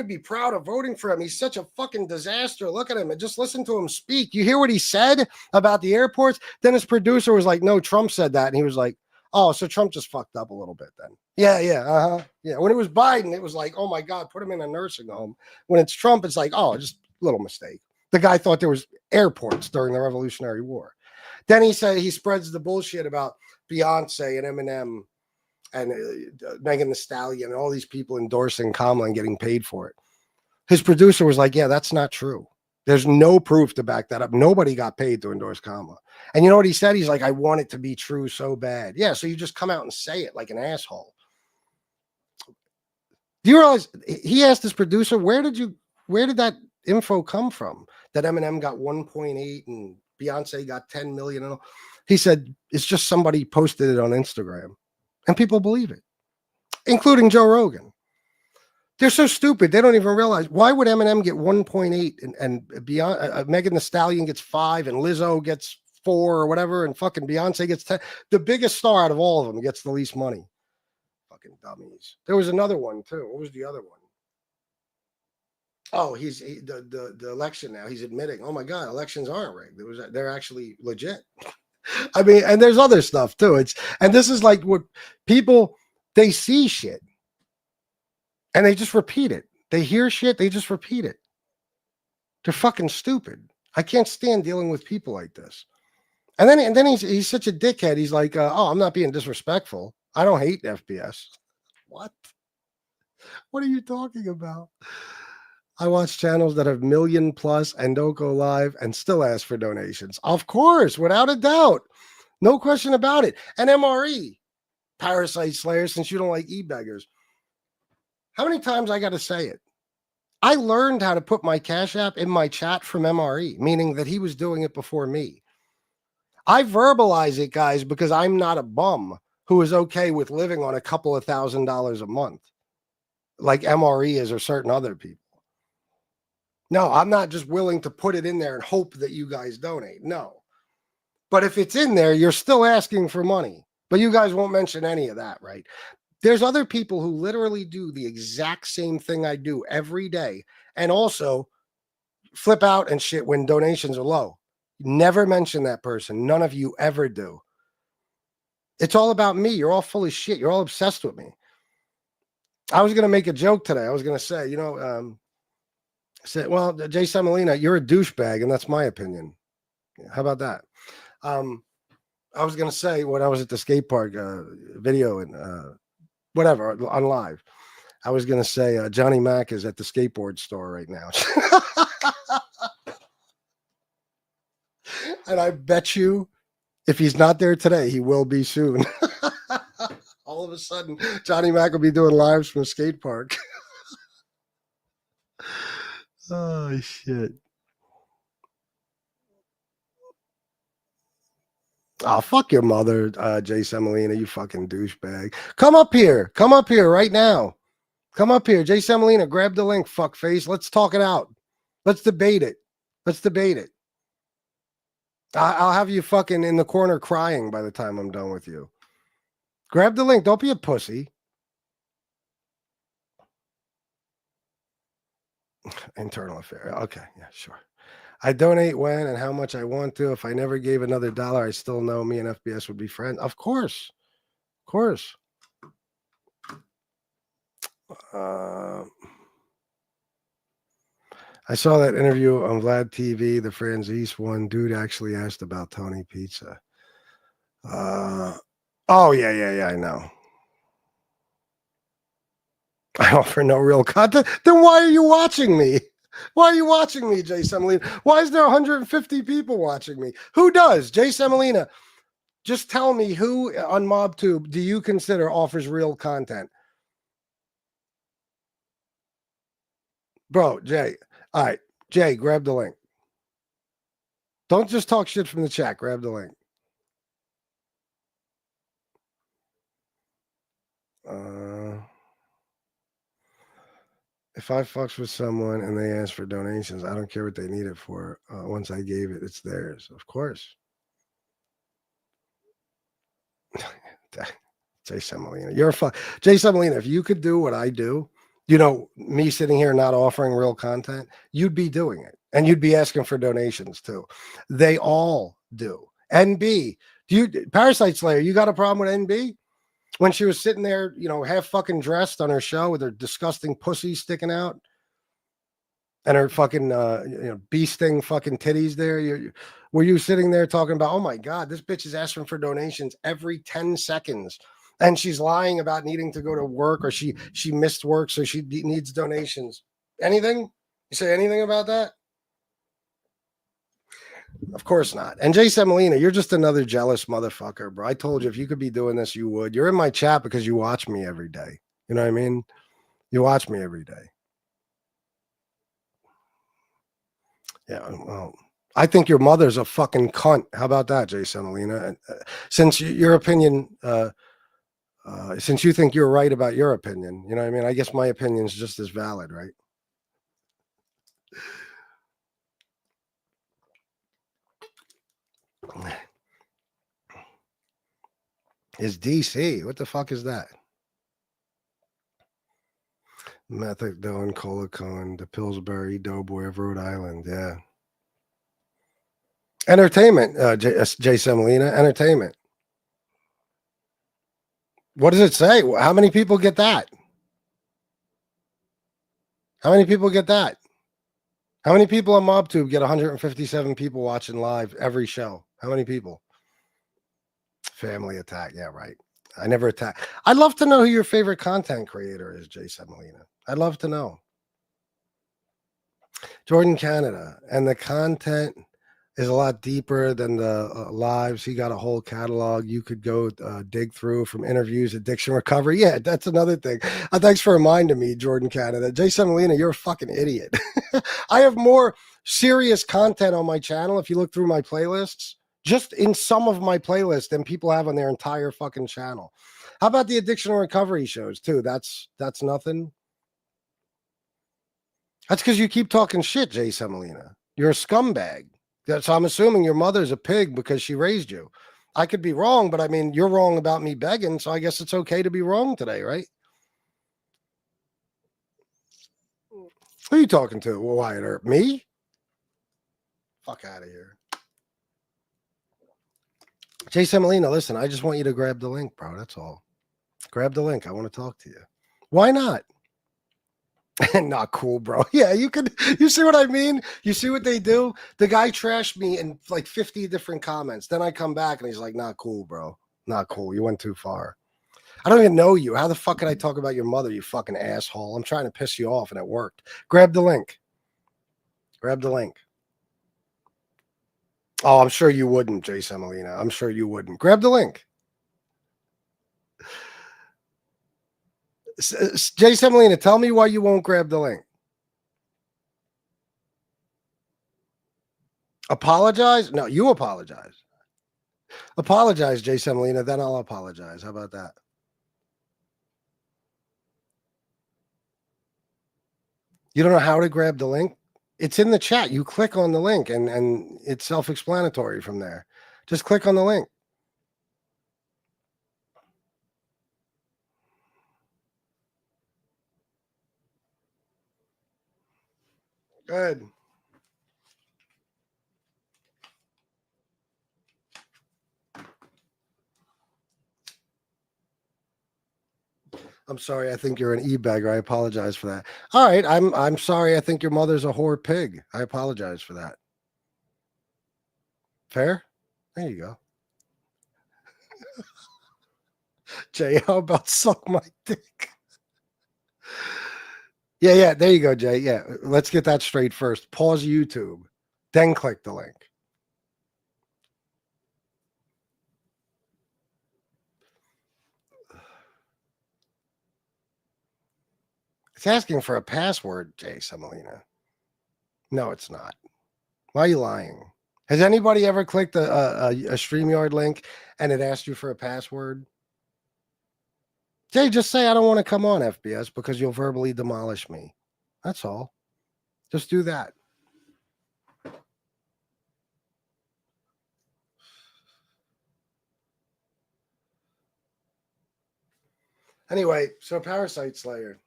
be proud of voting for him? He's such a fucking disaster. Look at him and just listen to him speak. You hear what he said about the airports? Then his producer was like, no, Trump said that. And he was like, oh, so Trump just fucked up a little bit then. Yeah. Yeah. When it was Biden, it was like, oh my God, put him in a nursing home. When it's Trump, it's like, oh, just a little mistake. The guy thought there was airports during the Revolutionary War. Then he said he spreads the bullshit about Beyonce and Eminem and Megan Thee Stallion and all these people endorsing Kamala and getting paid for it. His producer was like, yeah, that's not true. There's no proof to back that up. Nobody got paid to endorse Kamala. And you know what he said? He's like, I want it to be true so bad. Yeah, so you just come out and say it like an asshole. Do you realize he asked his producer, where did that info come from? That Eminem got 1.8 and Beyonce got 10 million. And all. He said, it's just somebody posted it on Instagram. And people believe it, including Joe Rogan. They're so stupid. They don't even realize. Why would Eminem get 1.8 and beyond? Megan Thee Stallion gets 5 and Lizzo gets 4 or whatever. And fucking Beyonce gets 10. The biggest star out of all of them gets the least money. Fucking dummies. There was another one too. What was the other one? Oh, the election now. He's admitting, oh my God, elections aren't rigged. They're actually legit. I mean, and there's other stuff too. And this is like what people, they see shit and they just repeat it. They hear shit, they just repeat it. They're fucking stupid. I can't stand dealing with people like this. And then he's such a dickhead. He's like, oh, I'm not being disrespectful. I don't hate FBS. What? What are you talking about? I watch channels that have 1 million plus and don't go live and still ask for donations. Of course, without a doubt. No question about it. And MRE, Parasite Slayer, since you don't like e-beggars. How many times I got to say it? I learned how to put my Cash App in my chat from MRE, meaning that he was doing it before me. I verbalize it, guys, because I'm not a bum who is okay with living on a couple of $1,000s a month. like MRE is or certain other people. No, I'm not just willing to put it in there and hope that you guys donate. No. But if it's in there, you're still asking for money. But you guys won't mention any of that, right? There's other people who literally do the exact same thing I do every day and also flip out and shit when donations are low. Never mention that person. None of you ever do. It's all about me. You're all full of shit. You're all obsessed with me. I was going to make a joke today. I was going to say, well, Jay Semolina, you're a douchebag, and that's my opinion. How about that? I was going to say when I was at the skate park video and whatever on live, I was going to say Johnny Mac is at the skateboard store right now. And I bet you if he's not there today, he will be soon. All of a sudden, Johnny Mac will be doing lives from a skate park. Oh, shit. Oh, fuck your mother, Jay Semolina, you fucking douchebag. Come up here. Come up here right now. Come up here. Jay Semolina, grab the link, fuckface. Let's talk it out. Let's debate it. Let's debate it. I'll have you fucking in the corner crying by the time I'm done with you. Grab the link. Don't be a pussy. Internal affair. Okay. Yeah, sure. I donate when and how much I want to. If I never gave another dollar, I still know me and FBS would be friends. Of course. Of course. I saw that interview on Vlad TV, the Franzese one. Dude actually asked about Tony Pizza. Oh, yeah, I know. I offer no real content. Then why are you watching me? Why are you watching me, Jay Semolina? Why is there 150 people watching me? Who does? Jay Semolina, just tell me who on MobTube do you consider offers real content? Bro, Jay. All right. Jay, grab the link. Don't just talk shit from the chat. Grab the link. If I fucks with someone and they ask for donations, I don't care what they need it for. Once I gave it, it's theirs. Of course. Jay Semolina. You're a fuck. Jay Semolina, if you could do what I do, me sitting here not offering real content, you'd be doing it. And you'd be asking for donations too. They all do. NB, Parasite Slayer, you got a problem with NB? When she was sitting there, half fucking dressed on her show with her disgusting pussy sticking out and her fucking, bee sting fucking titties there. Were you sitting there talking about, oh my God, this bitch is asking for donations every 10 seconds. And she's lying about needing to go to work or she missed work, so she needs donations. Anything? You say anything about that? Of course not. And Jay Semolina, you're just another jealous motherfucker, bro. I told you if you could be doing this, you would. You're in my chat because you watch me every day. You know what I mean? You watch me every day. Yeah, well, I think your mother's a fucking cunt. How about that, Jay Semolina? Since your opinion, since you think you're right about your opinion, you know what I mean? I guess my opinion is just as valid, right? Is DC? What the fuck is that? Methadone, Colacone, the Pillsbury Doughboy of Rhode Island. Yeah. Entertainment, Jay Semolina. Entertainment. What does it say? How many people get that? How many people get that? How many people on MobTube get 157 people watching live every show? How many people? Family attack. Yeah, right. I never attack. I'd love to know who your favorite content creator is, Jay Semolina. I'd love to know. Jordan Canada. And the content is a lot deeper than the lives. He got a whole catalog you could go dig through, from interviews, addiction recovery. Yeah, that's another thing. Thanks for reminding me, Jordan Canada. Jay Semolina, you're a fucking idiot. I have more serious content on my channel if you look through my playlists, just in some of my playlists, than people have on their entire fucking channel. How about the addiction recovery shows too? That's nothing. That's because you keep talking shit, Jay Semolina. You're a scumbag. So I'm assuming your mother's a pig because she raised you. I could be wrong, but I mean, you're wrong about me begging, so I guess it's okay to be wrong today, right? Who are you talking to, Wyatt? Or me? Fuck out of here. Jay Semolina, listen, I just want you to grab the link, bro. That's all. Grab the link. I want to talk to you. Why not? Not cool, bro. Yeah, you see what I mean? You see what they do? The guy trashed me in like 50 different comments. Then I come back and he's like, not cool, bro. Not cool. You went too far. I don't even know you. How the fuck could I talk about your mother, you fucking asshole? I'm trying to piss you off and it worked. Grab the link. Grab the link. Oh, I'm sure you wouldn't, Jay Semolina. I'm sure you wouldn't. Grab the link. Jay Semolina, tell me why you won't grab the link. Apologize? No, you apologize. Apologize, Jay Semolina, then I'll apologize. How about that? You don't know how to grab the link? It's in the chat. You click on the link and it's self-explanatory from there. Just click on the link. Good. I'm sorry. I think you're an e-bagger. I apologize for that. All right. I'm sorry. I think your mother's a whore pig. I apologize for that. Fair? There you go. Jay, how about suck my dick? Yeah. There you go, Jay. Yeah. Let's get that straight first. Pause YouTube. Then click the link. It's asking for a password, Jay Semolina. No, it's not. Why are you lying? Has anybody ever clicked a StreamYard link and it asked you for a password? Jay, just say, I don't want to come on FBS because you'll verbally demolish me. That's all. Just do that. Anyway, so Parasite Slayer.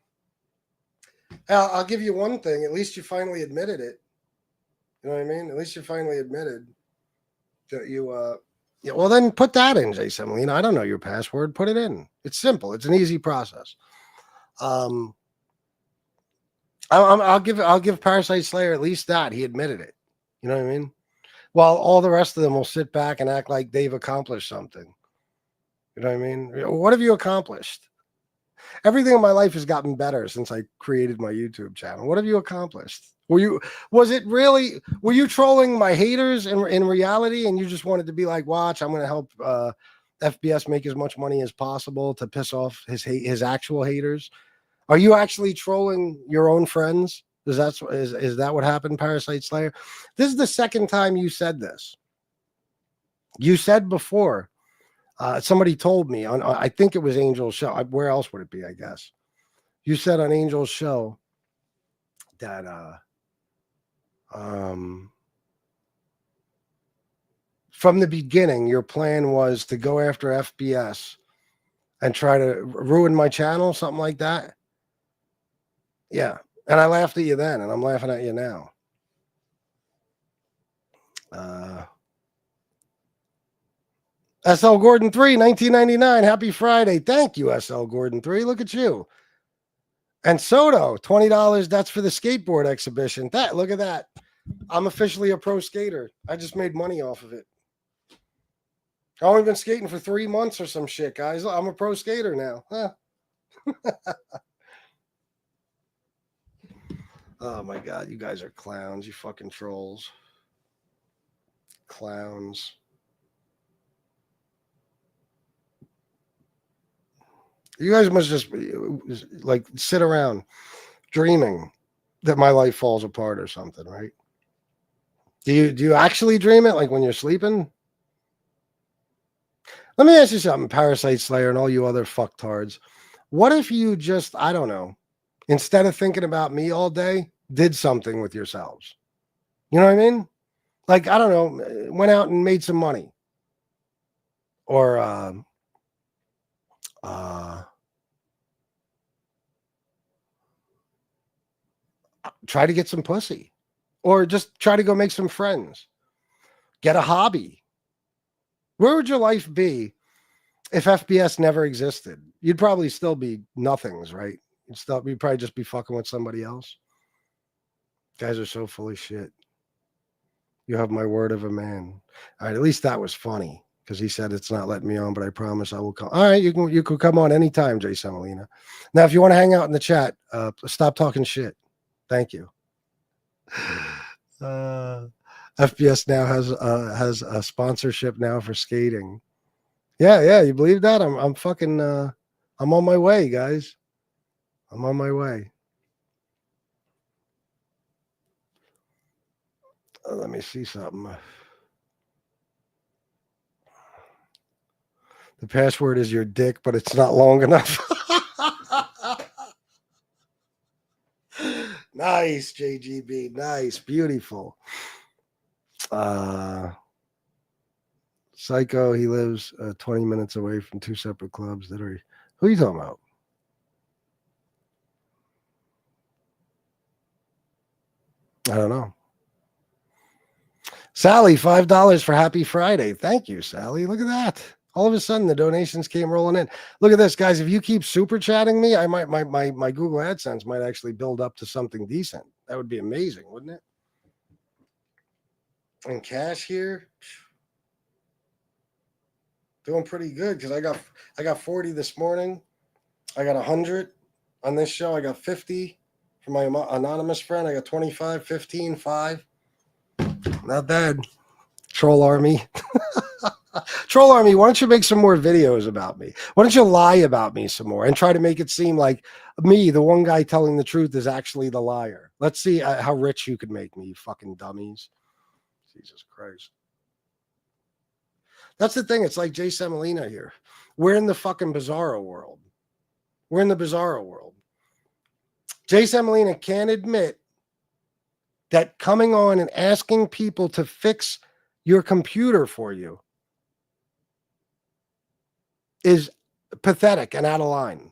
I'll give you one thing. At least you finally admitted it. You know what I mean? At least you finally admitted that you, yeah, well, then put that in, Jay Semolina. I don't know your password. Put it in. It's simple. It's an easy process. I'll give Parasite Slayer at least that. He admitted it. You know what I mean? While all the rest of them will sit back and act like they've accomplished something. You know what I mean? What have you accomplished? Everything in my life has gotten better since I created my YouTube channel. What have you accomplished? Were you trolling my haters in reality, and you just wanted to be like, watch, I'm going to help FBS make as much money as possible to piss off his actual haters? Are you actually trolling your own friends? Is that what happened, Parasite Slayer? This is the second time you said this. You said before, somebody told me on, I think it was Angel's show. Where else would it be? I guess you said on Angel's show that from the beginning, your plan was to go after FBS and try to ruin my channel, something like that. Yeah. And I laughed at you then, and I'm laughing at you now. SL Gordon 3, 1999. Happy Friday. Thank you, SL Gordon 3. Look at you. And Soto, $20. That's for the skateboard exhibition. Look at that. I'm officially a pro skater. I just made money off of it. I've only been skating for 3 months or some shit, guys. I'm a pro skater now. Huh. Oh my God, you guys are clowns. You fucking trolls. Clowns. You guys must just like sit around dreaming that my life falls apart or something, right? Do you actually dream it, like when you're sleeping? Let me ask you something, Parasite Slayer and all you other fucktards. What if you just, I don't know, instead of thinking about me all day, did something with yourselves. You know what I mean? Like, I don't know, went out and made some money. Or try to get some pussy. Or just try to go make some friends. Get a hobby. Where would your life be if FBS never existed? You'd probably still be nothings, right? You'd probably just be fucking with somebody else. Guys are so full of shit. You have my word of a man. All right, at least that was funny because he said it's not letting me on, but I promise I will come. All right, you can come on anytime, Jay Semolina. Now, if you want to hang out in the chat, stop talking shit. Thank you. FBS now has a sponsorship now for skating. Yeah, you believe that? I'm fucking I'm on my way, guys. I'm on my way. Let me see something. The password is your dick, but it's not long enough. Nice, JGB. Nice. Beautiful. Psycho, he lives 20 minutes away from two separate clubs that are. Who are you talking about? I don't know. Sally, $5 for Happy Friday. Thank you, Sally. Look at that. All of a sudden, the donations came rolling in. Look at this, guys. If you keep super chatting me, I might my Google AdSense might actually build up to something decent. That would be amazing, wouldn't it? And cash here, doing pretty good because I got 40 this morning. I got 100 on this show. I got 50 from my anonymous friend. I got 25, 15, 5. Not bad. Troll Army. Troll Army, why don't you make some more videos about me? Why don't you lie about me some more and try to make it seem like me, the one guy telling the truth, is actually the liar? Let's see how rich you could make me, you fucking dummies. Jesus Christ. That's the thing. It's like Jay Semolina here. We're in the fucking bizarro world. We're in the bizarro world. Jay Semolina can't admit that coming on and asking people to fix your computer for you is pathetic and out of line.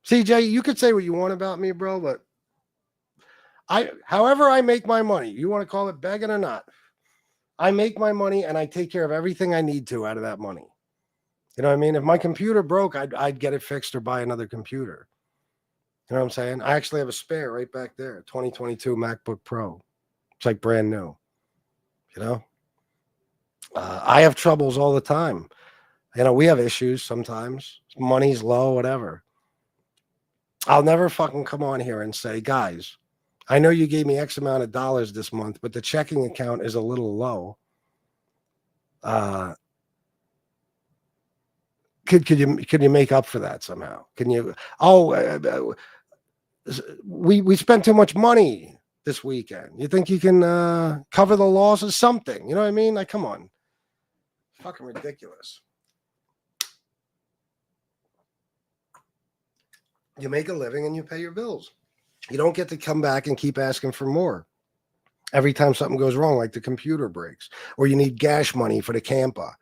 CJ, you could say what you want about me, bro, but however I make my money, you want to call it begging or not, I make my money and I take care of everything I need to out of that money. You know what I mean? If my computer broke, I'd get it fixed or buy another computer. You know what I'm saying? I actually have a spare right back there, 2022 MacBook Pro. It's like brand new. You know? I have troubles all the time. You know, we have issues sometimes. Money's low, whatever. I'll never fucking come on here and say, guys, I know you gave me X amount of dollars this month, but the checking account is a little low. Could you make up for that somehow? Can you? We spent too much money this weekend. You think you can cover the loss of something? You know what I mean? Like, come on, fucking ridiculous. You make a living and you pay your bills. You don't get to come back and keep asking for more every time something goes wrong, like the computer breaks, or you need gas money for the camper.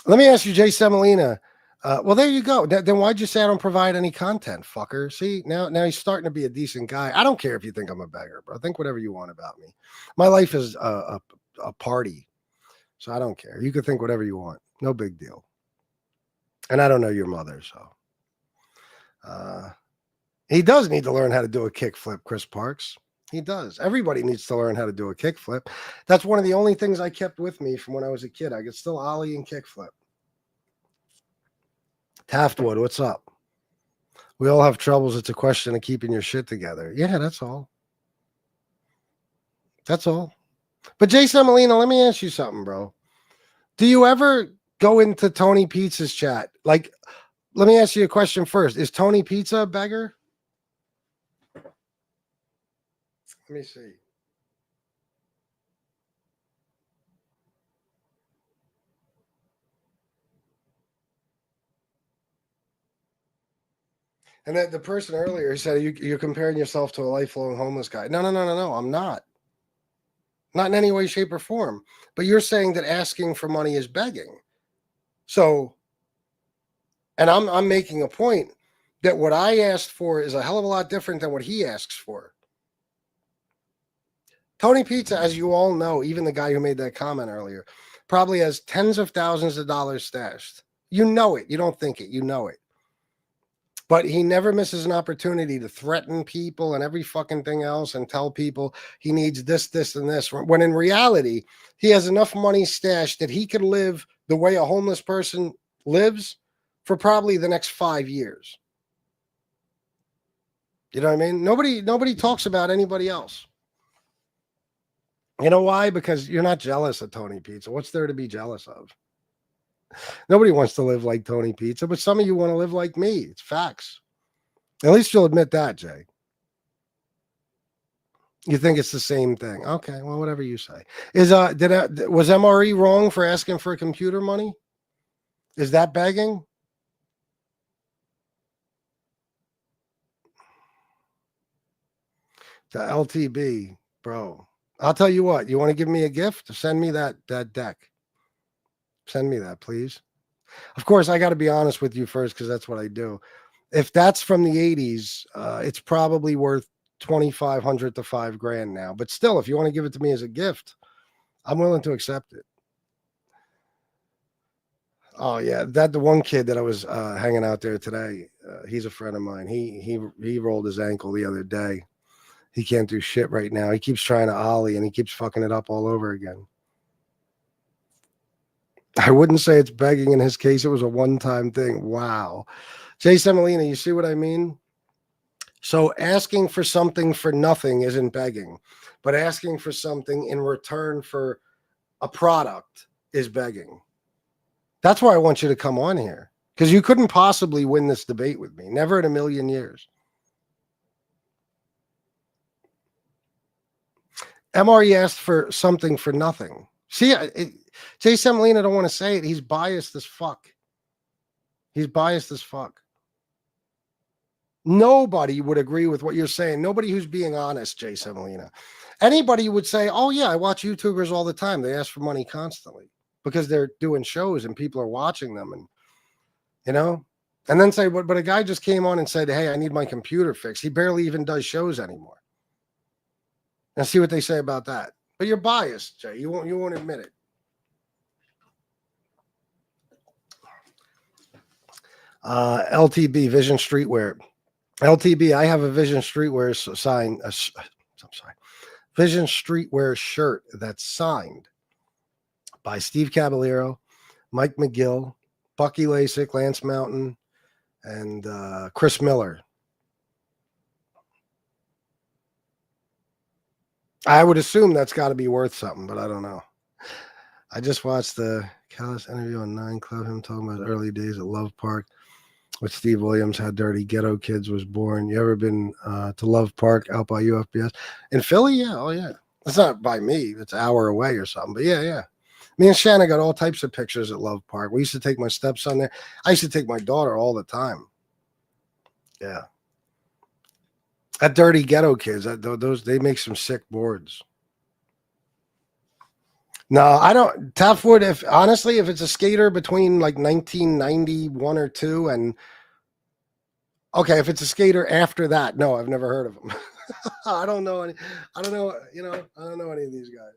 Let me ask you, Jay Semolina. Well, there you go. Then why'd you say I don't provide any content, fucker? See, now he's starting to be a decent guy. I don't care if you think I'm a beggar, bro. Think whatever you want about me. My life is a party, so I don't care. You can think whatever you want. No big deal. And I don't know your mother, so. He does need to learn how to do a kickflip, Chris Parks. He does. Everybody needs to learn how to do a kickflip. That's one of the only things I kept with me from when I was a kid. I could still ollie and kickflip. Taftwood, what's up? We all have troubles. It's a question of keeping your shit together. Yeah, that's all. That's all. But Jay Semolina, let me ask you something, bro. Do you ever go into Tony Pizza's chat? Like, let me ask you a question first. Is Tony Pizza a beggar? Let me see. And then the person earlier said, you're comparing yourself to a lifelong homeless guy. No, I'm not. Not in any way, shape, or form. But you're saying that asking for money is begging. So, and I'm making a point that what I asked for is a hell of a lot different than what he asks for. Tony Pizza, as you all know, even the guy who made that comment earlier, probably has tens of thousands of dollars stashed. You know it. You don't think it. You know it. But he never misses an opportunity to threaten people and every fucking thing else and tell people he needs this, this, and this. When in reality, he has enough money stashed that he could live the way a homeless person lives for probably the next 5 years. You know what I mean? Nobody talks about anybody else. You know why? Because you're not jealous of Tony Pizza. What's there to be jealous of? Nobody wants to live like Tony Pizza, but some of you want to live like me. It's facts. At least you'll admit that, Jay. You think it's the same thing. Okay, well, whatever you say. Was MRE wrong for asking for computer money? Is that begging? The LTB, bro. I'll tell you what. You want to give me a gift? Send me that deck. Send me that, please. Of course, I got to be honest with you first because that's what I do. If that's from the 80s, it's probably worth $2,500 to $5,000 now. But still, if you want to give it to me as a gift, I'm willing to accept it. Oh yeah, the one kid that I was hanging out there today. He's a friend of mine. He rolled his ankle the other day. He can't do shit right now. He keeps trying to ollie and he keeps fucking it up all over again. I wouldn't say it's begging in his case. It was a one-time thing. Wow. Jay Semolina, you see what I mean? So asking for something for nothing isn't begging, but asking for something in return for a product is begging. That's why I want you to come on here, because you couldn't possibly win this debate with me. Never in a million years. MRE asked for something for nothing. See, Jay Semolina don't want to say it. He's biased as fuck. He's biased as fuck. Nobody would agree with what you're saying. Nobody who's being honest, Jay Semolina. Anybody would say, oh, yeah, I watch YouTubers all the time. They ask for money constantly because they're doing shows and people are watching them. And, you know, and then say, but a guy just came on and said, hey, I need my computer fixed. He barely even does shows anymore. And see what they say about that. But you're biased, Jay. You won't admit it. LTB Vision Streetwear. LTB, I have a Vision Streetwear sign. I'm sorry, Vision Streetwear shirt that's signed by Steve Caballero, Mike McGill, Bucky Lasik, Lance Mountain, and Chris Miller. I would assume that's got to be worth something, but I don't know. I just watched the Callis interview on 9 Club, him talking about early days at Love Park with Steve Williams, how Dirty Ghetto Kids was born. You ever been to Love Park out by UFBS? In Philly? Yeah. Oh, yeah. It's not by me. It's an hour away or something. But yeah. Me and Shannon got all types of pictures at Love Park. We used to take my stepson there. I used to take my daughter all the time. Yeah. At Dirty Ghetto Kids, they make some sick boards. No, I don't. Taftwood, if it's a skater between like 1991 or 2 and okay, if it's a skater after that, no, I've never heard of him. I don't know any of these guys.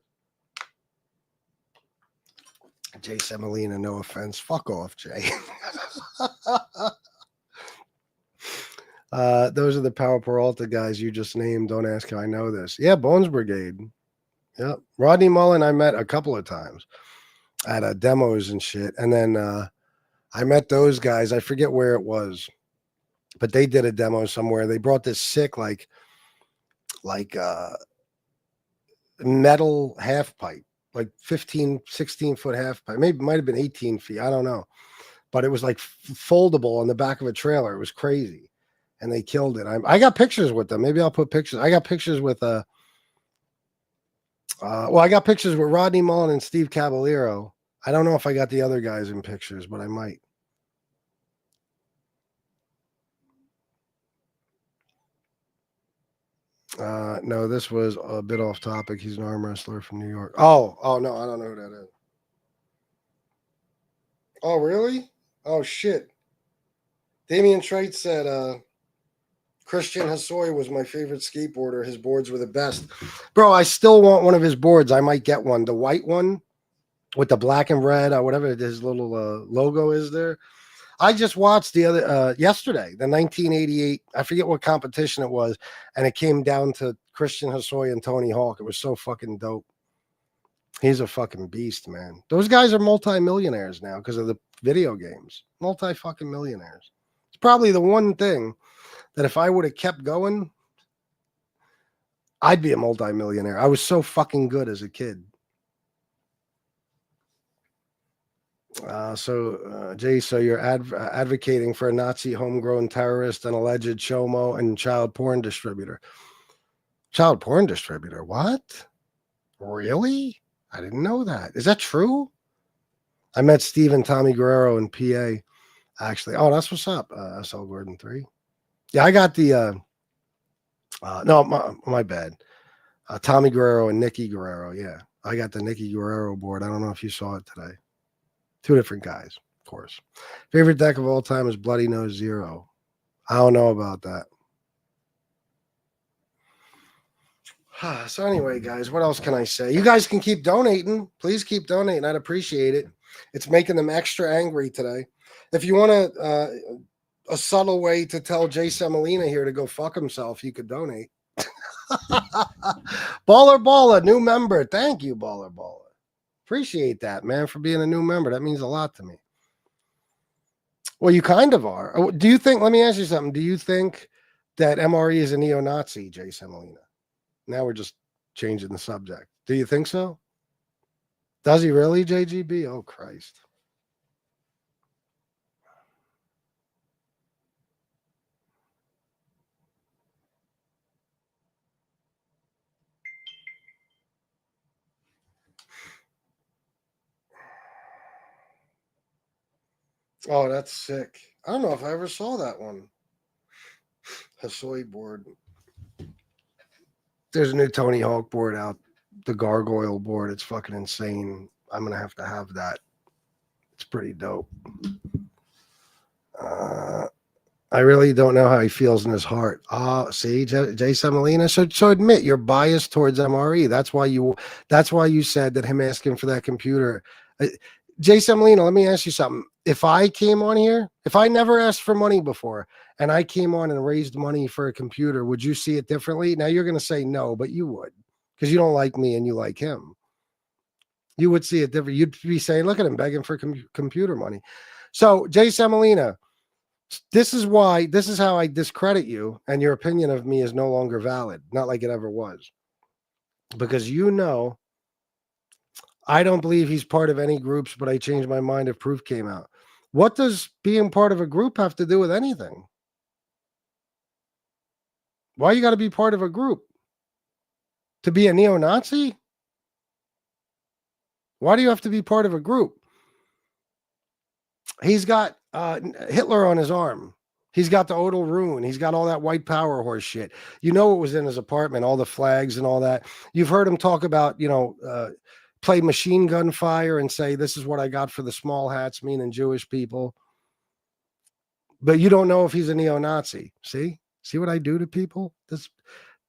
Jay Semolina, no offense. Fuck off, Jay. Those are the Power Peralta guys you just named. Don't ask how I know this. Yeah, Bones Brigade. Yeah, Rodney Mullen I met a couple of times at demos and shit. And then I met those guys. I forget where it was, but they did a demo somewhere. They brought this sick like metal half pipe, like 15, 16-foot half pipe. Maybe might have been 18 feet. I don't know. But it was like foldable on the back of a trailer. It was crazy. And they killed it. I got pictures with them. Maybe I'll put pictures. I got pictures with I got pictures with Rodney Mullen and Steve Caballero. I don't know if I got the other guys in pictures, but I might. No, this was a bit off topic. He's an arm wrestler from New York. Oh, no, I don't know who that is. Oh, really? Oh, shit. Damian Treit said, Christian Hosoi was my favorite skateboarder. His boards were the best. Bro, I still want one of his boards. I might get one. The white one with the black and red, whatever his little logo is there. I just watched the other yesterday, the 1988. I forget what competition it was, and it came down to Christian Hosoi and Tony Hawk. It was so fucking dope. He's a fucking beast, man. Those guys are multi-millionaires now because of the video games. Multi-fucking millionaires. It's probably the one thing that if I would have kept going, I'd be a multi-millionaire. I was so fucking good as a kid. Jay, so you're advocating for a Nazi homegrown terrorist, an alleged chomo, and child porn distributor. Child porn distributor? What? Really? I didn't know that. Is that true? I met Steve and Tommy Guerrero in PA, actually. Oh, that's what's up, SL Gordon 3. Yeah, I got the, no, my bad. Tommy Guerrero and Nikki Guerrero, yeah. I got the Nikki Guerrero board. I don't know if you saw it today. Two different guys, of course. Favorite deck of all time is Bloody Nose Zero. I don't know about that. So anyway, guys, what else can I say? You guys can keep donating. Please keep donating. I'd appreciate it. It's making them extra angry today. If you want a subtle way to tell Jay Semolina here to go fuck himself, you could donate. Baller, new member. Thank you, Baller. Appreciate that, man, for being a new member. That means a lot to me. Well, you kind of are. Do you think, let me ask you something. Do you think that MRE is a neo-Nazi, Jay Semolina? Now we're just changing the subject. Do you think so? Does he really, JGB? Oh, Christ. Oh, that's sick. I don't know if I ever saw that one. Hosoi board. There's a new Tony Hawk board out. The Gargoyle board. It's fucking insane. I'm going to have that. It's pretty dope. I really don't know how he feels in his heart. See, Jay Semolina. So admit you're biased towards MRE. That's why you said that him asking for that computer. Jay Semolina, let me ask you something. If I came on here, if I never asked for money before and I came on and raised money for a computer, would you see it differently? Now you're going to say no, but you would because you don't like me and you like him. You would see it different. You'd be saying, look at him begging for computer money. So Jay Semolina, this is how I discredit you and your opinion of me is no longer valid. Not like it ever was. Because I don't believe he's part of any groups, but I changed my mind if proof came out. What does being part of a group have to do with anything? Why you got to be part of a group? To be a neo-Nazi? Why do you have to be part of a group? He's got Hitler on his arm. He's got the Odal rune. He's got all that white power horse shit. You know what was in his apartment, all the flags and all that. You've heard him talk about, play machine gun fire and say, this is what I got for the small hats, meaning Jewish people. But you don't know if he's a neo-Nazi. See what I do to people?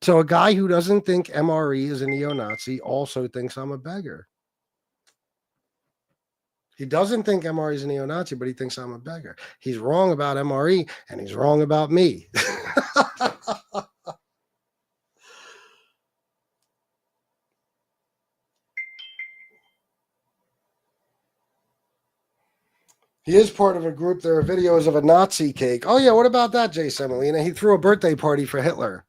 So a guy who doesn't think MRE is a neo-Nazi also thinks I'm a beggar. He doesn't think MRE is a neo-Nazi, but he thinks I'm a beggar. He's wrong about MRE, and he's wrong about me. He is part of a group. There are videos of a Nazi cake. Oh, yeah, what about that, Jay Semolina? He threw a birthday party for Hitler.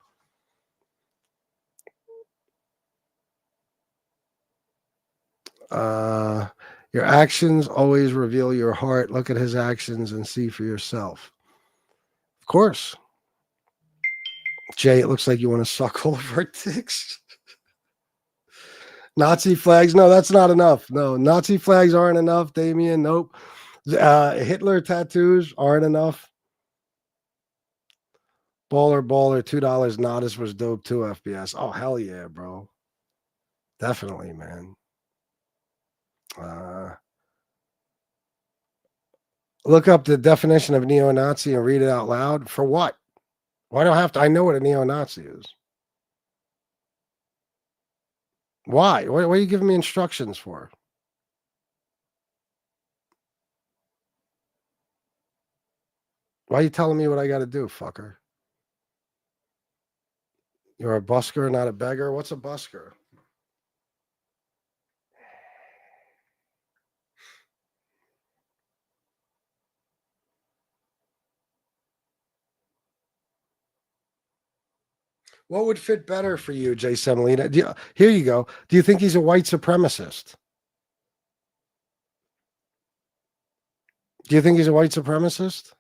Your actions always reveal your heart. Look at his actions and see for yourself. Of course. Jay, it looks like you want to suck all of our dicks. Nazi flags? No, that's not enough. No, Nazi flags aren't enough, Damien. Nope. Hitler tattoos aren't enough. Baller, $2. Nodis was dope too, FBS. Oh, hell yeah, bro. Definitely, man. Look up the definition of neo-Nazi and read it out loud. For what? Why do I have to? I know what a neo-Nazi is. Why? What are you giving me instructions for? Why are you telling me what I got to do, fucker? You're a busker, not a beggar? What's a busker? What would fit better for you, Jay Semolina? Here you go. Do you think he's a white supremacist? Do you think he's a white supremacist?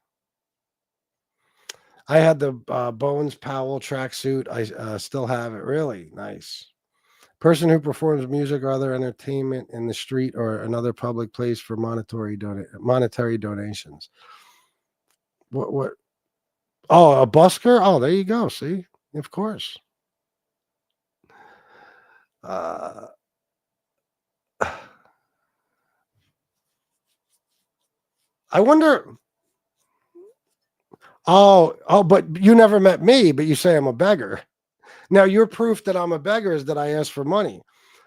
I had the Bones Powell tracksuit. I still have it. Really nice. Person who performs music or other entertainment in the street or another public place for monetary donations. What? Oh, a busker? Oh, there you go. See? Of course. I wonder. Oh, but you never met me, but you say I'm a beggar. Now, your proof that I'm a beggar is that I asked for money.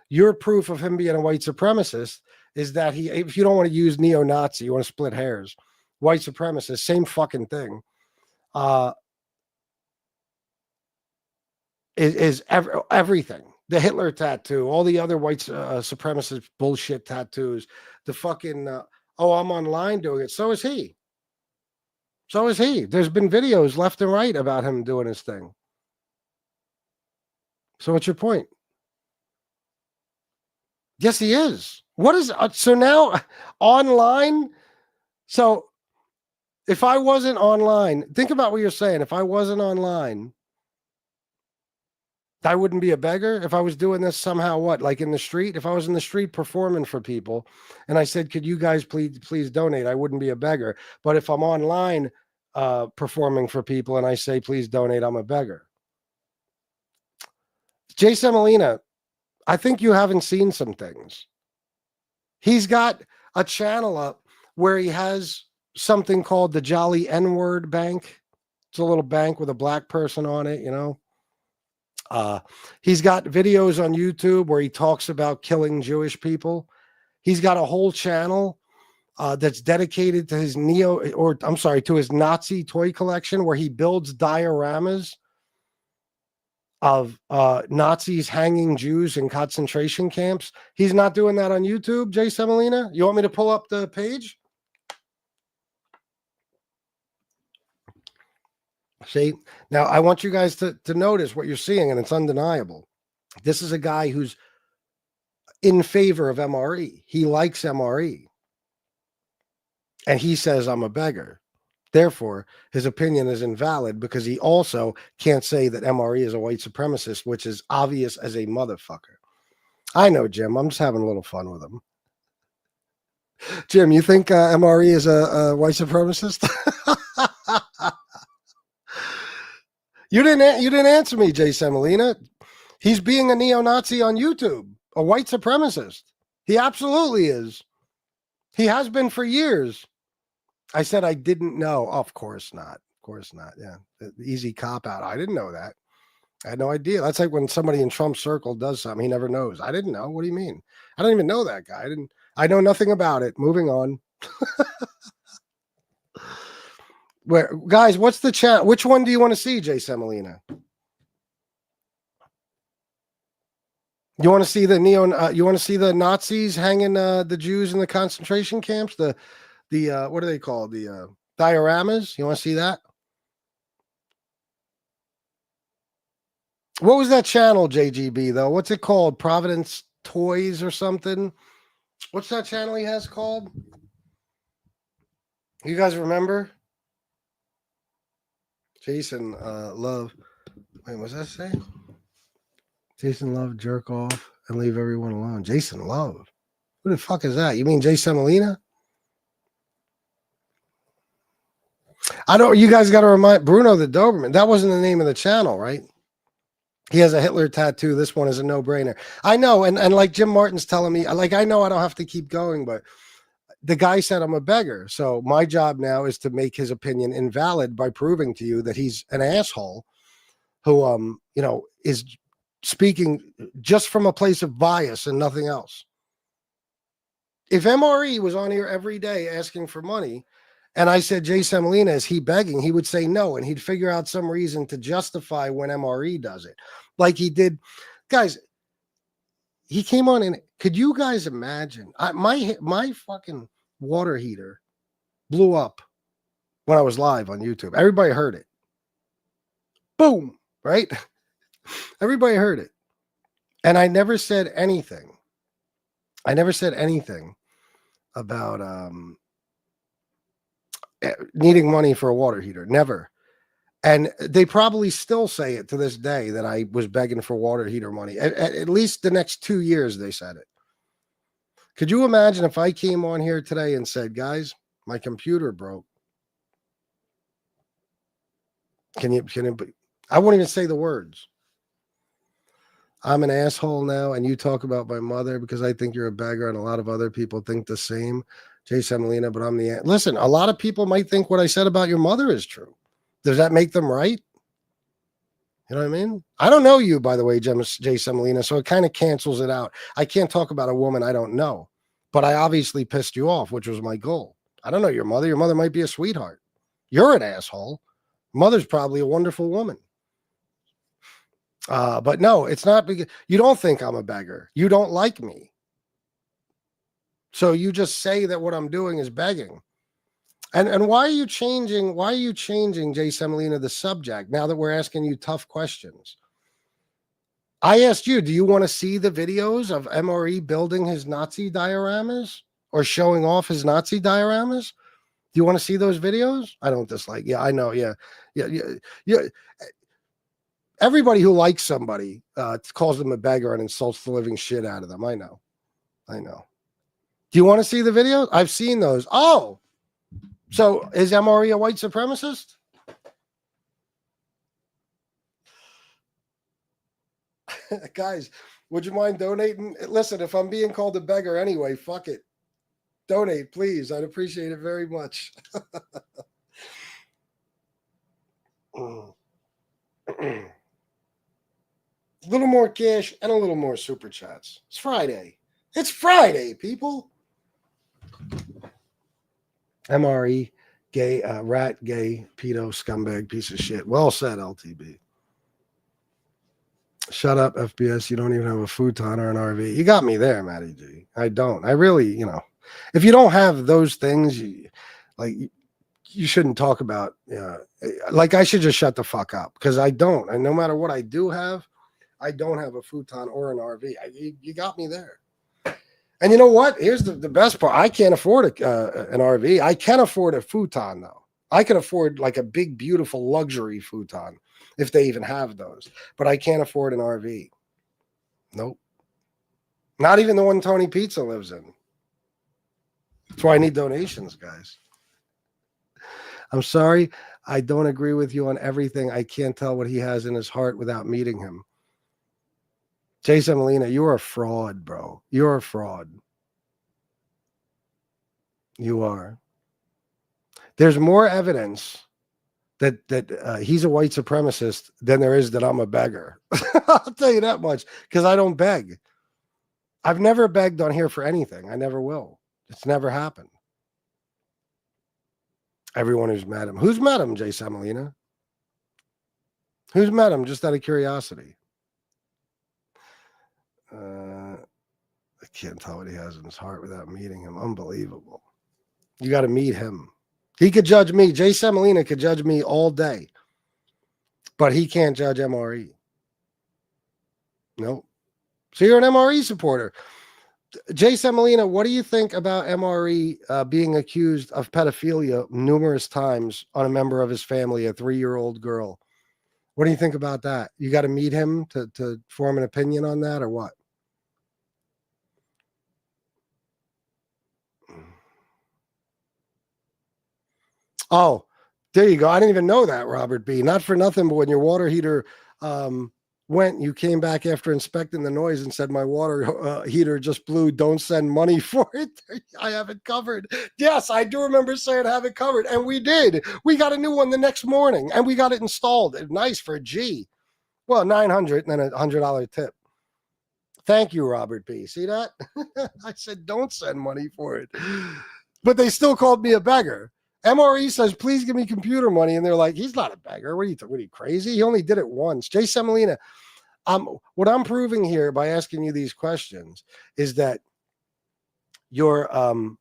Your proof of him being a white supremacist is that if you don't want to use neo-Nazi, you want to split hairs, white supremacist, same fucking thing. Is everything. The Hitler tattoo, all the other white supremacist bullshit tattoos, the fucking, I'm online doing it. So is he. There's been videos left and right about him doing his thing. So what's your point? Yes, he is. What is so now online? So if I wasn't online, think about what you're saying. If I wasn't online, I wouldn't be a beggar. If I was doing this somehow, like in the street? If I was in the street performing for people and I said, could you guys please donate? I wouldn't be a beggar. But if I'm online performing for people and I say, please donate, I'm a beggar. Jay Semolina, I think you haven't seen some things. He's got a channel up where he has something called the Jolly N-Word Bank. It's a little bank with a black person on it, you know. He's got videos on YouTube where he talks about killing Jewish people. He's got a whole channel that's dedicated to his to his Nazi toy collection, where he builds dioramas of Nazis hanging Jews in concentration camps. He's not doing that on YouTube, Jay Semolina. You want me to pull up the page? See, now I want you guys to notice what you're seeing, and it's undeniable. This is a guy who's in favor of MRE. He likes MRE. And he says, I'm a beggar. Therefore, his opinion is invalid because he also can't say that MRE is a white supremacist, which is obvious as a motherfucker. I know, Jim. I'm just having a little fun with him. Jim, you think MRE is a white supremacist? You didn't answer me, Jay Semolina. He's being a neo-Nazi on YouTube, a white supremacist. He absolutely is. He has been for years. I said I didn't know. Of course not. Of course not. Yeah. The easy cop out. I didn't know that. I had no idea. That's like when somebody in Trump's circle does something, he never knows. I didn't know. What do you mean? I don't even know that guy. I know nothing about it. Moving on. Guys, what's the chat? Which one do you want to see, Jay Semolina? You want to see the you want to see the Nazis hanging the Jews in the concentration camps? The what are they called? The dioramas? You want to see that? What was that channel, JGB, though? What's it called? Providence Toys or something? What's that channel he has called? You guys remember? Jason Love. Wait, what's that say? Jason Love, jerk off and leave everyone alone. Jason Love. Who the fuck is that? You mean Jay Semolina? I don't. You guys got to remind Bruno the Doberman. That wasn't the name of the channel, right? He has a Hitler tattoo. This one is a no-brainer. I know, and like Jim Martin's telling me, like I know I don't have to keep going, but the guy said I'm a beggar. So my job now is to make his opinion invalid by proving to you that he's an asshole who, is speaking just from a place of bias and nothing else. If MRE was on here every day asking for money, and I said, Jay Semolina, is he begging? He would say no, and he'd figure out some reason to justify when MRE does it. Like he did. Guys, he came on and could you guys imagine? My fucking water heater blew up when I was live on YouTube. Everybody heard it. Boom, right? Everybody heard it. And I never said anything. I never said anything about needing money for a water heater. Never. And they probably still say it to this day that I was begging for water heater money. At least the next 2 years, they said it. Could you imagine if I came on here today and said, guys, my computer broke? Can you, I won't even say the words. I'm an asshole now, and you talk about my mother because I think you're a beggar, and a lot of other people think the same. Jay Semolina, but I'm the... Listen, a lot of people might think what I said about your mother is true. Does that make them right? You know what I mean? I don't know you, by the way, Jay Semolina, so it kind of cancels it out. I can't talk about a woman I don't know, but I obviously pissed you off, which was my goal. I don't know your mother. Your mother might be a sweetheart. You're an asshole. Mother's probably a wonderful woman. But no, it's not because you don't think I'm a beggar. You don't like me. So you just say that what I'm doing is begging. And why are you changing? Why are you changing, Jay Semolina, the subject now that we're asking you tough questions? I asked you, do you want to see the videos of MRE building his Nazi dioramas or showing off his Nazi dioramas? Do you want to see those videos? I don't dislike. Yeah, I know. Yeah. Everybody who likes somebody calls them a beggar and insults the living shit out of them. I know. Do you want to see the videos? I've seen those. Oh, so is MRE a white supremacist? Guys, would you mind donating? Listen, if I'm being called a beggar anyway, fuck it. Donate, please. I'd appreciate it very much. A little more cash and a little more super chats. It's Friday. It's Friday, people. MRE, gay, rat, gay, pedo, scumbag, piece of shit. Well said, LTB. Shut up, FBS. You don't even have a futon or an RV. You got me there, Matty G. I don't. I really, if you don't have those things, you shouldn't talk about, like I should just shut the fuck up because I don't. And no matter what I do have, I don't have a futon or an RV. You got me there. And you know what? Here's the best part. I can't afford an RV. I can afford a futon, though. I can afford like a big, beautiful luxury futon if they even have those. But I can't afford an RV. Nope. Not even the one Tony Pizza lives in. That's why I need donations, guys. I'm sorry. I don't agree with you on everything. I can't tell what he has in his heart without meeting him. Jay Semolina, you're a fraud, bro. You're a fraud. You are. There's more evidence that he's a white supremacist than there is that I'm a beggar. I'll tell you that much because I don't beg. I've never begged on here for anything. I never will. It's never happened. Everyone who's met him. Who's met him, Jay Semolina? Who's met him just out of curiosity? I can't tell what he has in his heart without meeting him. Unbelievable. You got to meet him. He could judge me. Jay Semolina could judge me all day. But he can't judge MRE. Nope. So you're an MRE supporter. Jay Semolina, what do you think about MRE being accused of pedophilia numerous times on a member of his family, a 3-year-old girl? What do you think about that? You got to meet him to form an opinion on that or what? Oh, There you go. I didn't even know that, Robert B. Not for nothing, but when your water heater went, you came back after inspecting the noise and said, my water heater just blew. Don't send money for it. I have it covered. Yes, I do remember saying have it covered. And we did. We got a new one the next morning and we got it installed. Nice for a G. Well, 900 and then $100 tip. Thank you, Robert B. See that? I said, don't send money for it. But they still called me a beggar. MRE says, please give me computer money. And they're like, he's not a beggar. What are you crazy? He only did it once. Jay Semolina, what I'm proving here by asking you these questions is that your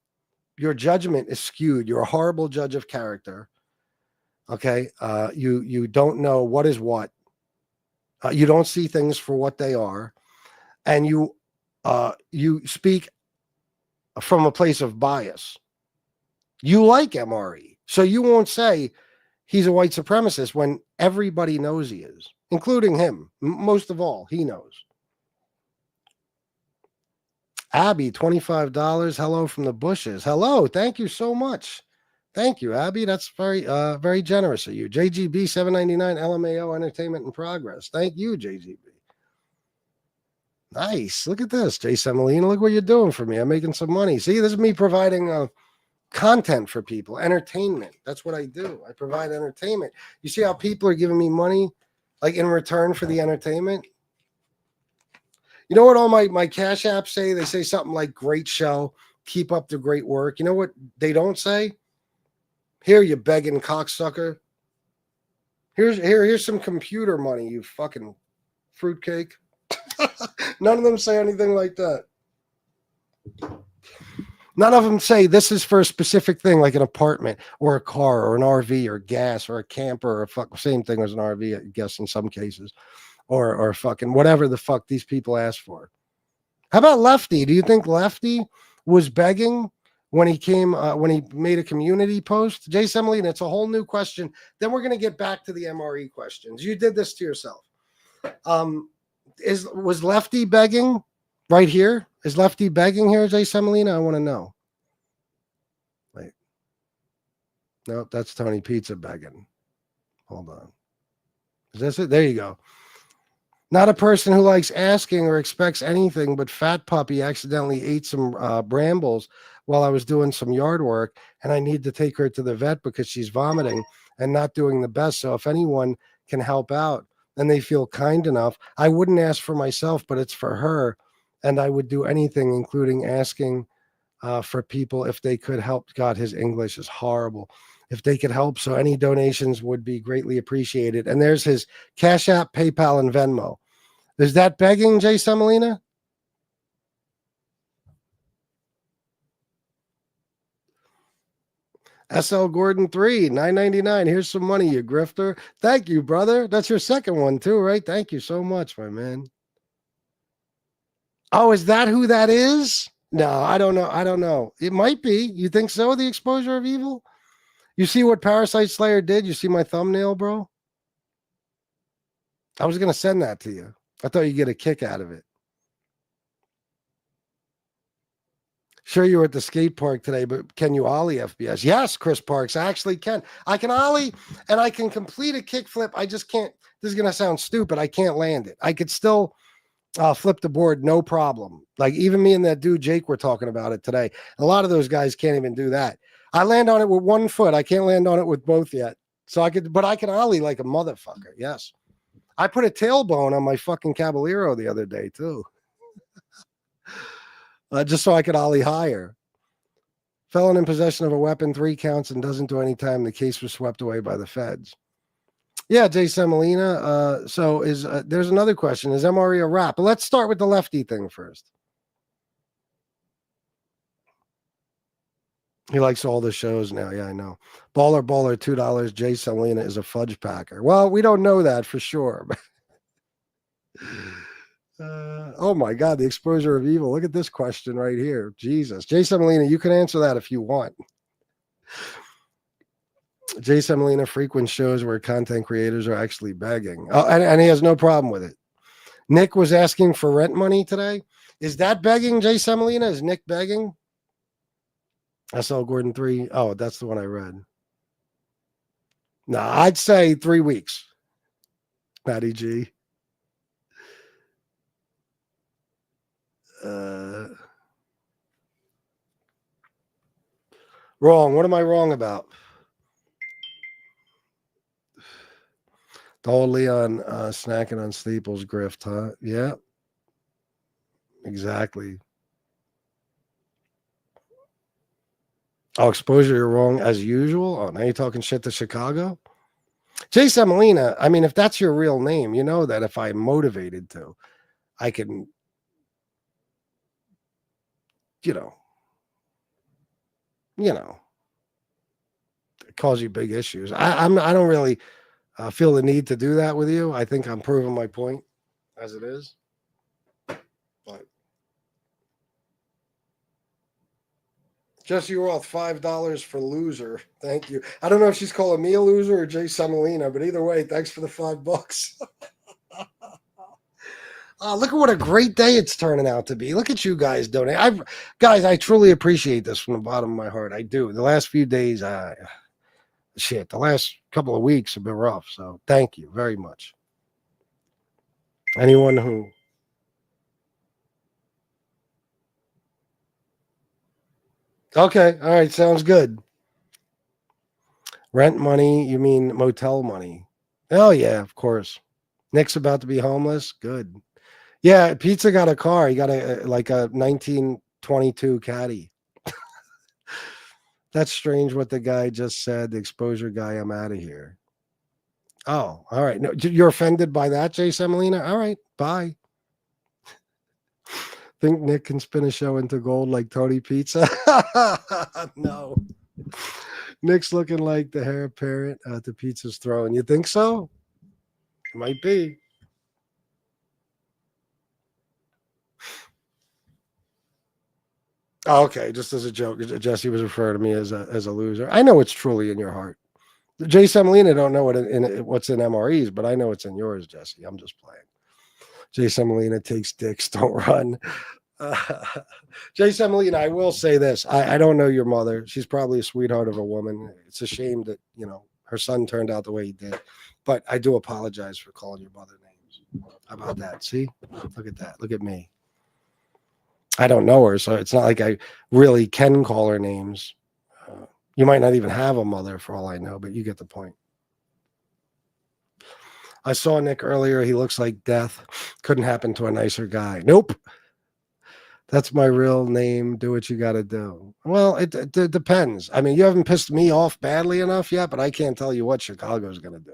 judgment is skewed. You're a horrible judge of character. Okay. You don't know what is what. You don't see things for what they are. And you speak from a place of bias. You like MRE, so you won't say he's a white supremacist when everybody knows he is, including him. Most of all, he knows. Abby, $25. Hello from the bushes. Hello. Thank you so much. Thank you, Abby. That's very generous of you. JGB, $7.99. LMAO, Entertainment in Progress. Thank you, JGB. Nice. Look at this, Jay Semolina. Look what you're doing for me. I'm making some money. See, this is me providing content for people, entertainment. That's what I do. I provide entertainment. You see how people are giving me money, like in return for the entertainment? You know what all my Cash Apps say? They say something like, great show, keep up the great work. You know what they don't say? Here, you begging cocksucker. Here's some computer money, you fucking fruitcake. None of them say anything like that. None of them say this is for a specific thing, like an apartment or a car or an RV or gas or a camper or same thing as an RV, I guess, in some cases, or fucking whatever the fuck these people ask for. How about Lefty? Do you think Lefty was begging when he came, when he made a community post? Jay Semolina, it's a whole new question. Then we're going to get back to the MRE questions. You did this to yourself. Was Lefty begging right here? Is Lefty begging here, Jay Semolina? I want to know. Wait. Nope, that's Tony Pizza begging. Hold on. Is this it? There you go. Not a person who likes asking or expects anything, but Fat Puppy accidentally ate some brambles while I was doing some yard work, and I need to take her to the vet because she's vomiting and not doing the best. So if anyone can help out and they feel kind enough, I wouldn't ask for myself, but it's for her. And I would do anything, including asking for people if they could help. God, his English is horrible. If they could help. So any donations would be greatly appreciated. And there's his Cash App, PayPal, and Venmo. Is that begging, Jay Semolina? SL Gordon 3, $9.99. Here's some money, you grifter. Thank you, brother. That's your second one too, right? Thank you so much, my man. Oh, is that who that is? No, I don't know. I don't know. It might be. You think so? The exposure of evil? You see what Parasite Slayer did? You see my thumbnail, bro? I was going to send that to you. I thought you'd get a kick out of it. Sure, you were at the skate park today, but can you ollie FBS? Yes, Chris Parks, I actually can. I can ollie and I can complete a kickflip. I just can't. This is going to sound stupid. I can't land it. I could still flip the board, no problem. Like even me and that dude Jake were talking about it today. A lot of those guys can't even do that. I land on it with one foot. I can't land on it with both yet. So I could, but I can ollie like a motherfucker. Yes. I put a tailbone on my fucking Caballero the other day too. Just so I could ollie higher. Felon in possession of a weapon, 3 counts, and doesn't do any time. The case was swept away by the feds. Yeah, Jay Semolina. So is there's another question. Is MRE a rap? But let's start with the Lefty thing first. He likes all the shows now. Yeah, I know. Baller, $2. Jay Semolina is a fudge packer. Well, we don't know that for sure. Oh my God, the exposure of evil. Look at this question right here. Jesus. Jay Semolina, you can answer that if you want. Jay Semolina frequent shows where content creators are actually begging. Oh, and he has no problem with it. Nick was asking for rent money today. Is that begging, Jay Semolina? Is Nick begging? SL Gordon 3. Oh, that's the one I read. No, I'd say 3 weeks. Matty G. Wrong. What am I wrong about? The old Leon snacking on Steeples grift, huh? Yeah, exactly. Oh, exposure, you're wrong as usual. Oh, now you're talking shit to Chicago? Jay Semolina, I mean, if that's your real name, you know that if I'm motivated to, I can, you know, cause you big issues. I don't really feel the need to do that with you. I think I'm proving my point as it is. But Jesse Roth, $5 for loser. Thank you. I don't know if she's calling me a loser or Jay Semolina, but either way, thanks for the $5. Look at what a great day it's turning out to be. Look at you guys donating. Guys, I truly appreciate this from the bottom of my heart. I do. The last few days, the last couple of weeks have been rough. So thank you very much. Anyone who. Okay. All right. Sounds good. Rent money. You mean motel money? Oh, yeah, of course. Nick's about to be homeless. Good. Yeah. Pizza got a car. He got a 1922 Caddy. That's strange what the guy just said. The exposure guy, I'm out of here. Oh, all right. No, you're offended by that, Jay Semolina? All right. Bye. Think Nick can spin a show into gold like Tony Pizza? No. Nick's looking like the hair parent at the pizza's throwing. You think so? Might be. Oh, okay, just as a joke, Jesse was referring to me as a loser. I know it's truly in your heart. Jay Semolina don't know what's in MREs, but I know it's in yours, Jesse. I'm just playing. Jay Semolina takes dicks, don't run. Jay Semolina, I will say this. I don't know your mother. She's probably a sweetheart of a woman. It's a shame that, her son turned out the way he did. But I do apologize for calling your mother names. How about that? See? Look at that. Look at me. I don't know her, so it's not like I really can call her names. You might not even have a mother for all I know, but you get the point. I saw Nick earlier. He looks like death. Couldn't happen to a nicer guy. Nope. That's my real name. Do what you got to do. Well, it depends. I mean, you haven't pissed me off badly enough yet, but I can't tell you what Chicago's going to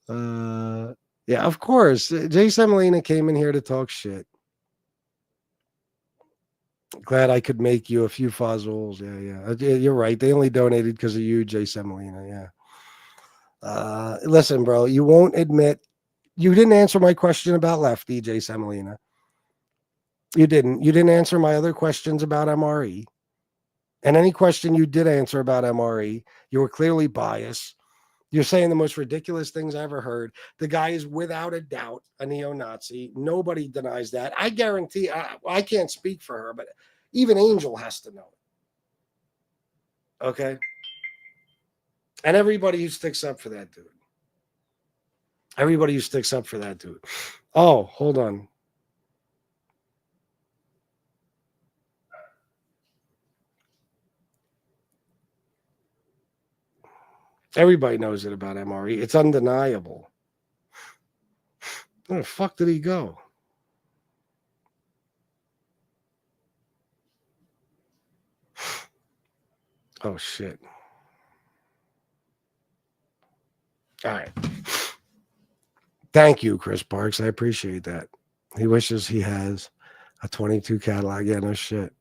do. Yeah, of course. Jay Semolina came in here to talk shit. Glad I could make you a few fuzzles. Yeah. You're right. They only donated because of you, Jay Semolina. Yeah. Listen, bro, you won't admit you didn't answer my question about Lefty, Jay Semolina. You didn't. You didn't answer my other questions about MRE. And any question you did answer about MRE, you were clearly biased. You're saying the most ridiculous things I ever heard. The guy is without a doubt a neo-Nazi. Nobody denies that. I guarantee, I can't speak for her, but even Angel has to know it. Okay? And everybody who sticks up for that dude. Everybody who sticks up for that dude. Oh, hold on. Everybody knows it about MRE. It's undeniable. Where the fuck did he go? Oh, shit. All right. Thank you, Chris Parks. I appreciate that. He wishes he has a 22 Cadillac. Yeah, no shit.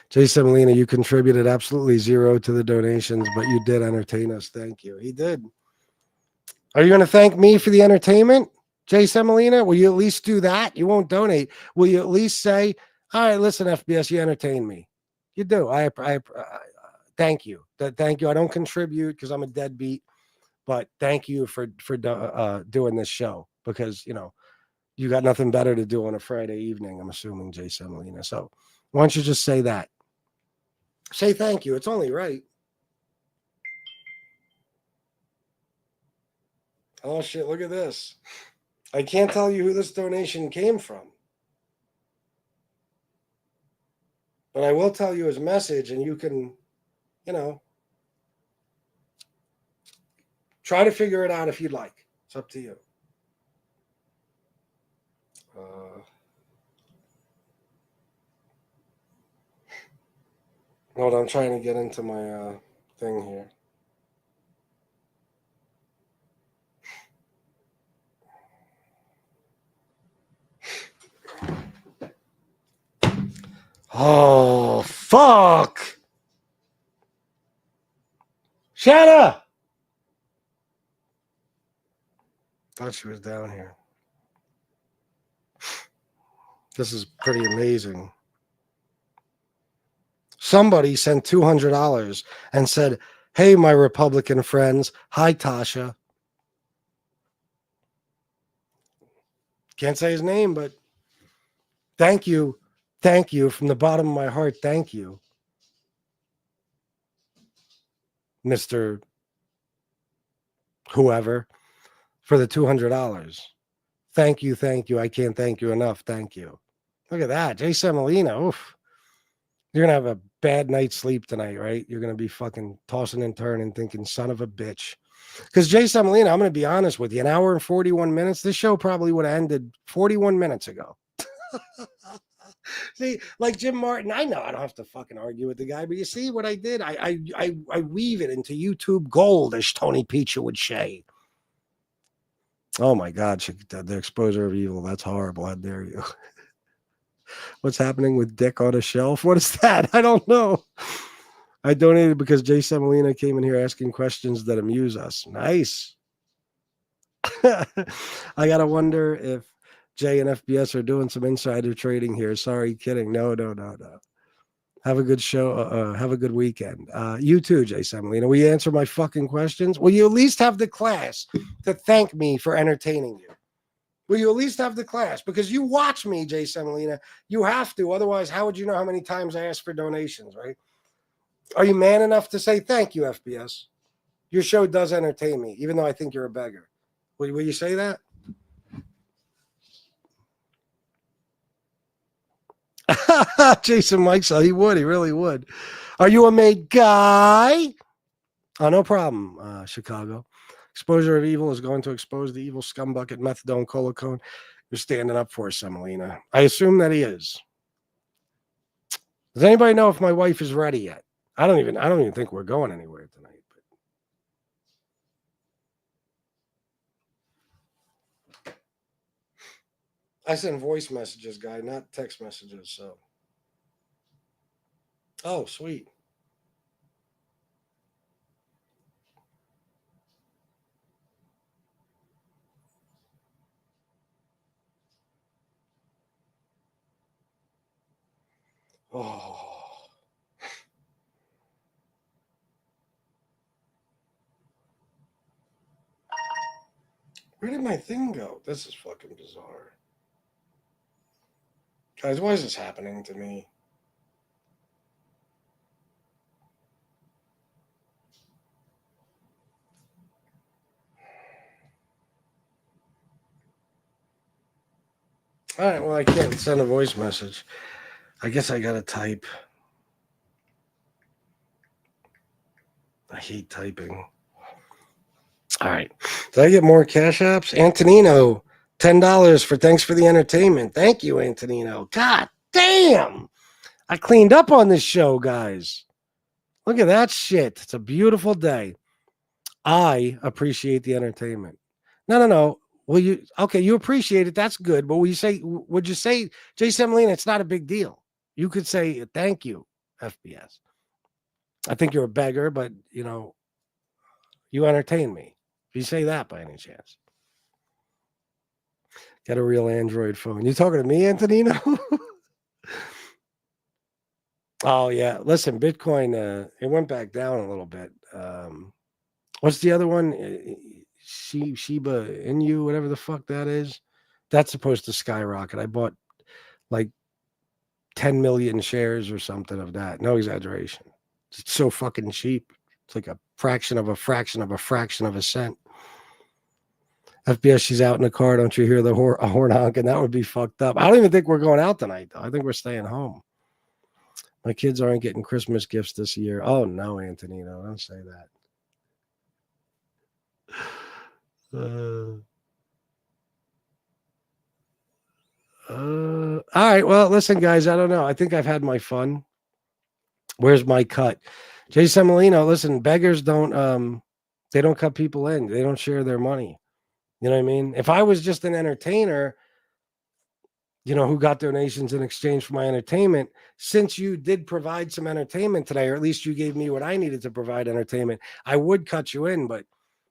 Jay Semolina, you contributed absolutely zero to the donations, but you did entertain us. Thank you. He did. Are you going to thank me for the entertainment, Jay Semolina? Will you at least do that? You won't donate. Will you at least say, all right, listen, FBS, you entertain me? You do. I thank you. Thank you. I don't contribute because I'm a deadbeat, but thank you for doing this show because, you got nothing better to do on a Friday evening, I'm assuming, Jay Semolina. So why don't you just say that? Say thank you. It's only right. Oh shit, look at this. I can't tell you who this donation came from. But I will tell you his message, and you can, you know, try to figure it out if you'd like. It's up to you. Hold on, I'm trying to get into my thing here. Oh, fuck! Shanna! Thought she was down here. This is pretty amazing. Somebody sent $200 and said, "Hey, my Republican friends. Hi, Tasha." Can't say his name, but thank you. Thank you from the bottom of my heart. Thank you, Mr. Whoever, for the $200. Thank you. Thank you. I can't thank you enough. Thank you. Look at that. Jay Semolina. Oof. You're going to have a bad night's sleep tonight, right? You're going to be fucking tossing and turning thinking, son of a bitch. Because Jay Semolina, I'm going to be honest with you, an hour and 41 minutes, this show probably would have ended 41 minutes ago. See, like Jim Martin, I know I don't have to fucking argue with the guy, but you see what I did? I weave it into YouTube gold, as Tony Pizza would say. Oh my God, the exposure of evil. That's horrible. How dare you? What's happening with Dick on a shelf? What is that? I don't know. I donated because Jay Semolina came in here asking questions that amuse us. Nice. I got to wonder if Jay and FBS are doing some insider trading here. Sorry, kidding. No. Have a good show. Have a good weekend. You too, Jay Semolina. Will you answer my fucking questions? Will you at least have the class to thank me for entertaining you? Will you at least have the class? Because you watch me, Jay Semolina. You have to. Otherwise, how would you know how many times I ask for donations, right? Are you man enough to say thank you, FBS? Your show does entertain me, even though I think you're a beggar. Will you say that? Jason Mike said he would. He really would. Are you a made guy? Oh, no problem, Chicago. Exposure of evil is going to expose the evil scumbucket methadone colocone. You're standing up for Semolina. I assume that he is. Does anybody know if my wife is ready yet? I don't even think we're going anywhere tonight. But I send voice messages, guy, not text messages. So, oh, sweet. Oh. Where did my thing go? This is fucking bizarre. Guys, why is this happening to me? All right, well, I can't send a voice message. I guess I got to type. I hate typing. All right. Did I get more cash apps? Antonino, $10 for thanks for the entertainment. Thank you, Antonino. God damn. I cleaned up on this show, guys. Look at that shit. It's a beautiful day. I appreciate the entertainment. No. Will you? Okay, you appreciate it. That's good. But would you say, Jay Semolina, it's not a big deal. You could say, thank you, FBS. I think you're a beggar, but, you entertain me. If you say that by any chance. Get a real Android phone. You talking to me, Antonino? Oh, yeah. Listen, Bitcoin, it went back down a little bit. What's the other one? Shiba Inu, whatever the fuck that is. That's supposed to skyrocket. I bought like 10 million shares or something of that. No exaggeration. It's so fucking cheap. It's like a fraction of a fraction of a fraction of a cent. FBS, she's out in the car. Don't you hear the horn honking? That would be fucked up. I don't even think we're going out tonight, though. I think we're staying home. My kids aren't getting Christmas gifts this year. Oh, no, Antonino. Don't say that. All right. Well, listen, guys, I don't know. I think I've had my fun. Where's my cut? Jay Semolino, listen, beggars don't they don't cut people in. They don't share their money. You know what I mean? If I was just an entertainer, who got donations in exchange for my entertainment, since you did provide some entertainment today, or at least you gave me what I needed to provide entertainment, I would cut you in. But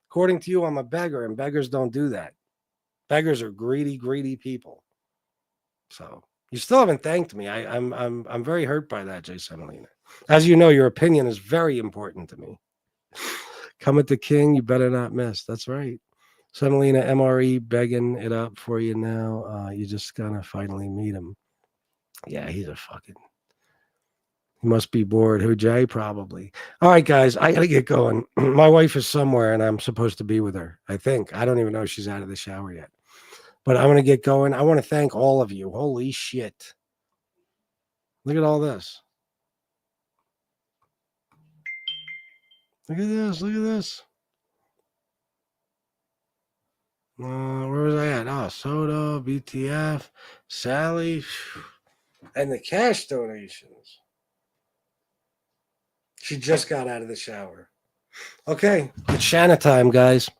according to you, I'm a beggar, and beggars don't do that. Beggars are greedy, greedy people. So you still haven't thanked me. I'm very hurt by that, Jay Semolina. As you know, your opinion is very important to me. Come at the king, you better not miss. That's right. Semolina MRE begging it up for you now. You just gotta finally meet him. Yeah, he's a fucking. He must be bored. Who, Jay? Probably. All right, guys, I gotta get going. My wife is somewhere, and I'm supposed to be with her. I think. I don't even know if she's out of the shower yet. But I'm gonna get going. I want to thank all of you. Holy shit! Look at all this. Look at this. Look at this. Where was I at? Oh, Soda, BTF, Sally, and the cash donations. She just got out of the shower. Okay, it's Shanna time, guys.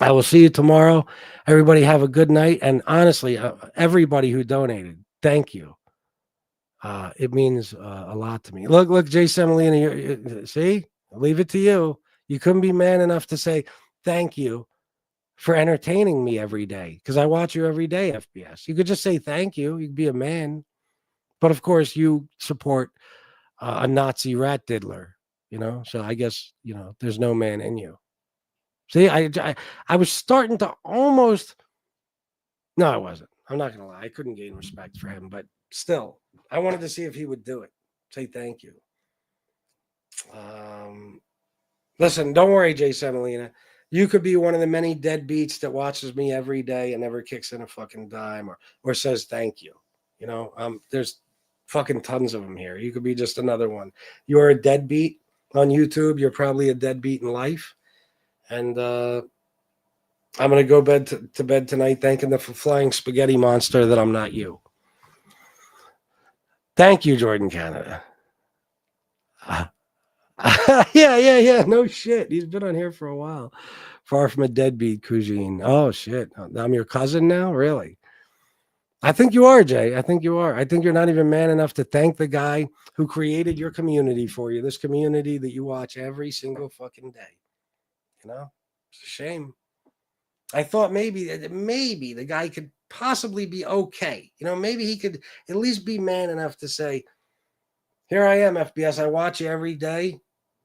I will see you tomorrow. Everybody have a good night. And honestly, everybody who donated, thank you. It means a lot to me. Look, Jay Semolina, see? I'll leave it to you. You couldn't be man enough to say thank you for entertaining me every day, because I watch you every day, FBS. You could just say thank you. You could be a man. But of course, you support a Nazi rat diddler, So I guess, there's no man in you. See, I was starting to almost. No, I wasn't. I'm not going to lie. I couldn't gain respect for him, but still, I wanted to see if he would do it. Say thank you. Listen, don't worry, Jay Semolina. You could be one of the many deadbeats that watches me every day and never kicks in a fucking dime or says thank you. There's fucking tons of them here. You could be just another one. You're a deadbeat on YouTube. You're probably a deadbeat in life. And I'm going to go to bed tonight thanking the flying spaghetti monster that I'm not you. Thank you, Jordan Canada. Yeah. No shit. He's been on here for a while. Far from a deadbeat, Cousine. Oh, shit. I'm your cousin now? Really? I think you are, Jay. I think you are. I think you're not even man enough to thank the guy who created your community for you, this community that you watch every single fucking day. It's a shame. I thought maybe the guy could possibly be okay. Maybe he could at least be man enough to say, here I am, FBS. I watch you every day.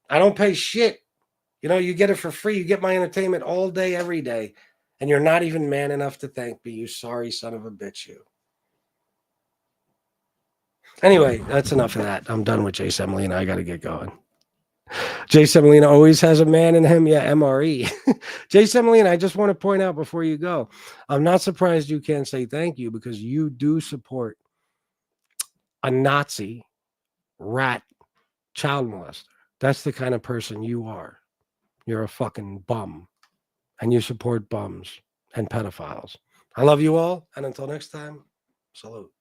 I don't pay shit. You get it for free. You get my entertainment all day, every day. And you're not even man enough to thank me, you sorry son of a bitch, you. Anyway, that's enough of that. I'm done with Jay Semolina. I got to get going. Jay Semolina always has a man in him. Yeah, MRE. Jay Semolina, I just want to point out before you go, I'm not surprised you can't say thank you, because you do support a Nazi rat child molester. That's the kind of person you are. You're a fucking bum. And you support bums and pedophiles. I love you all. And until next time, salute.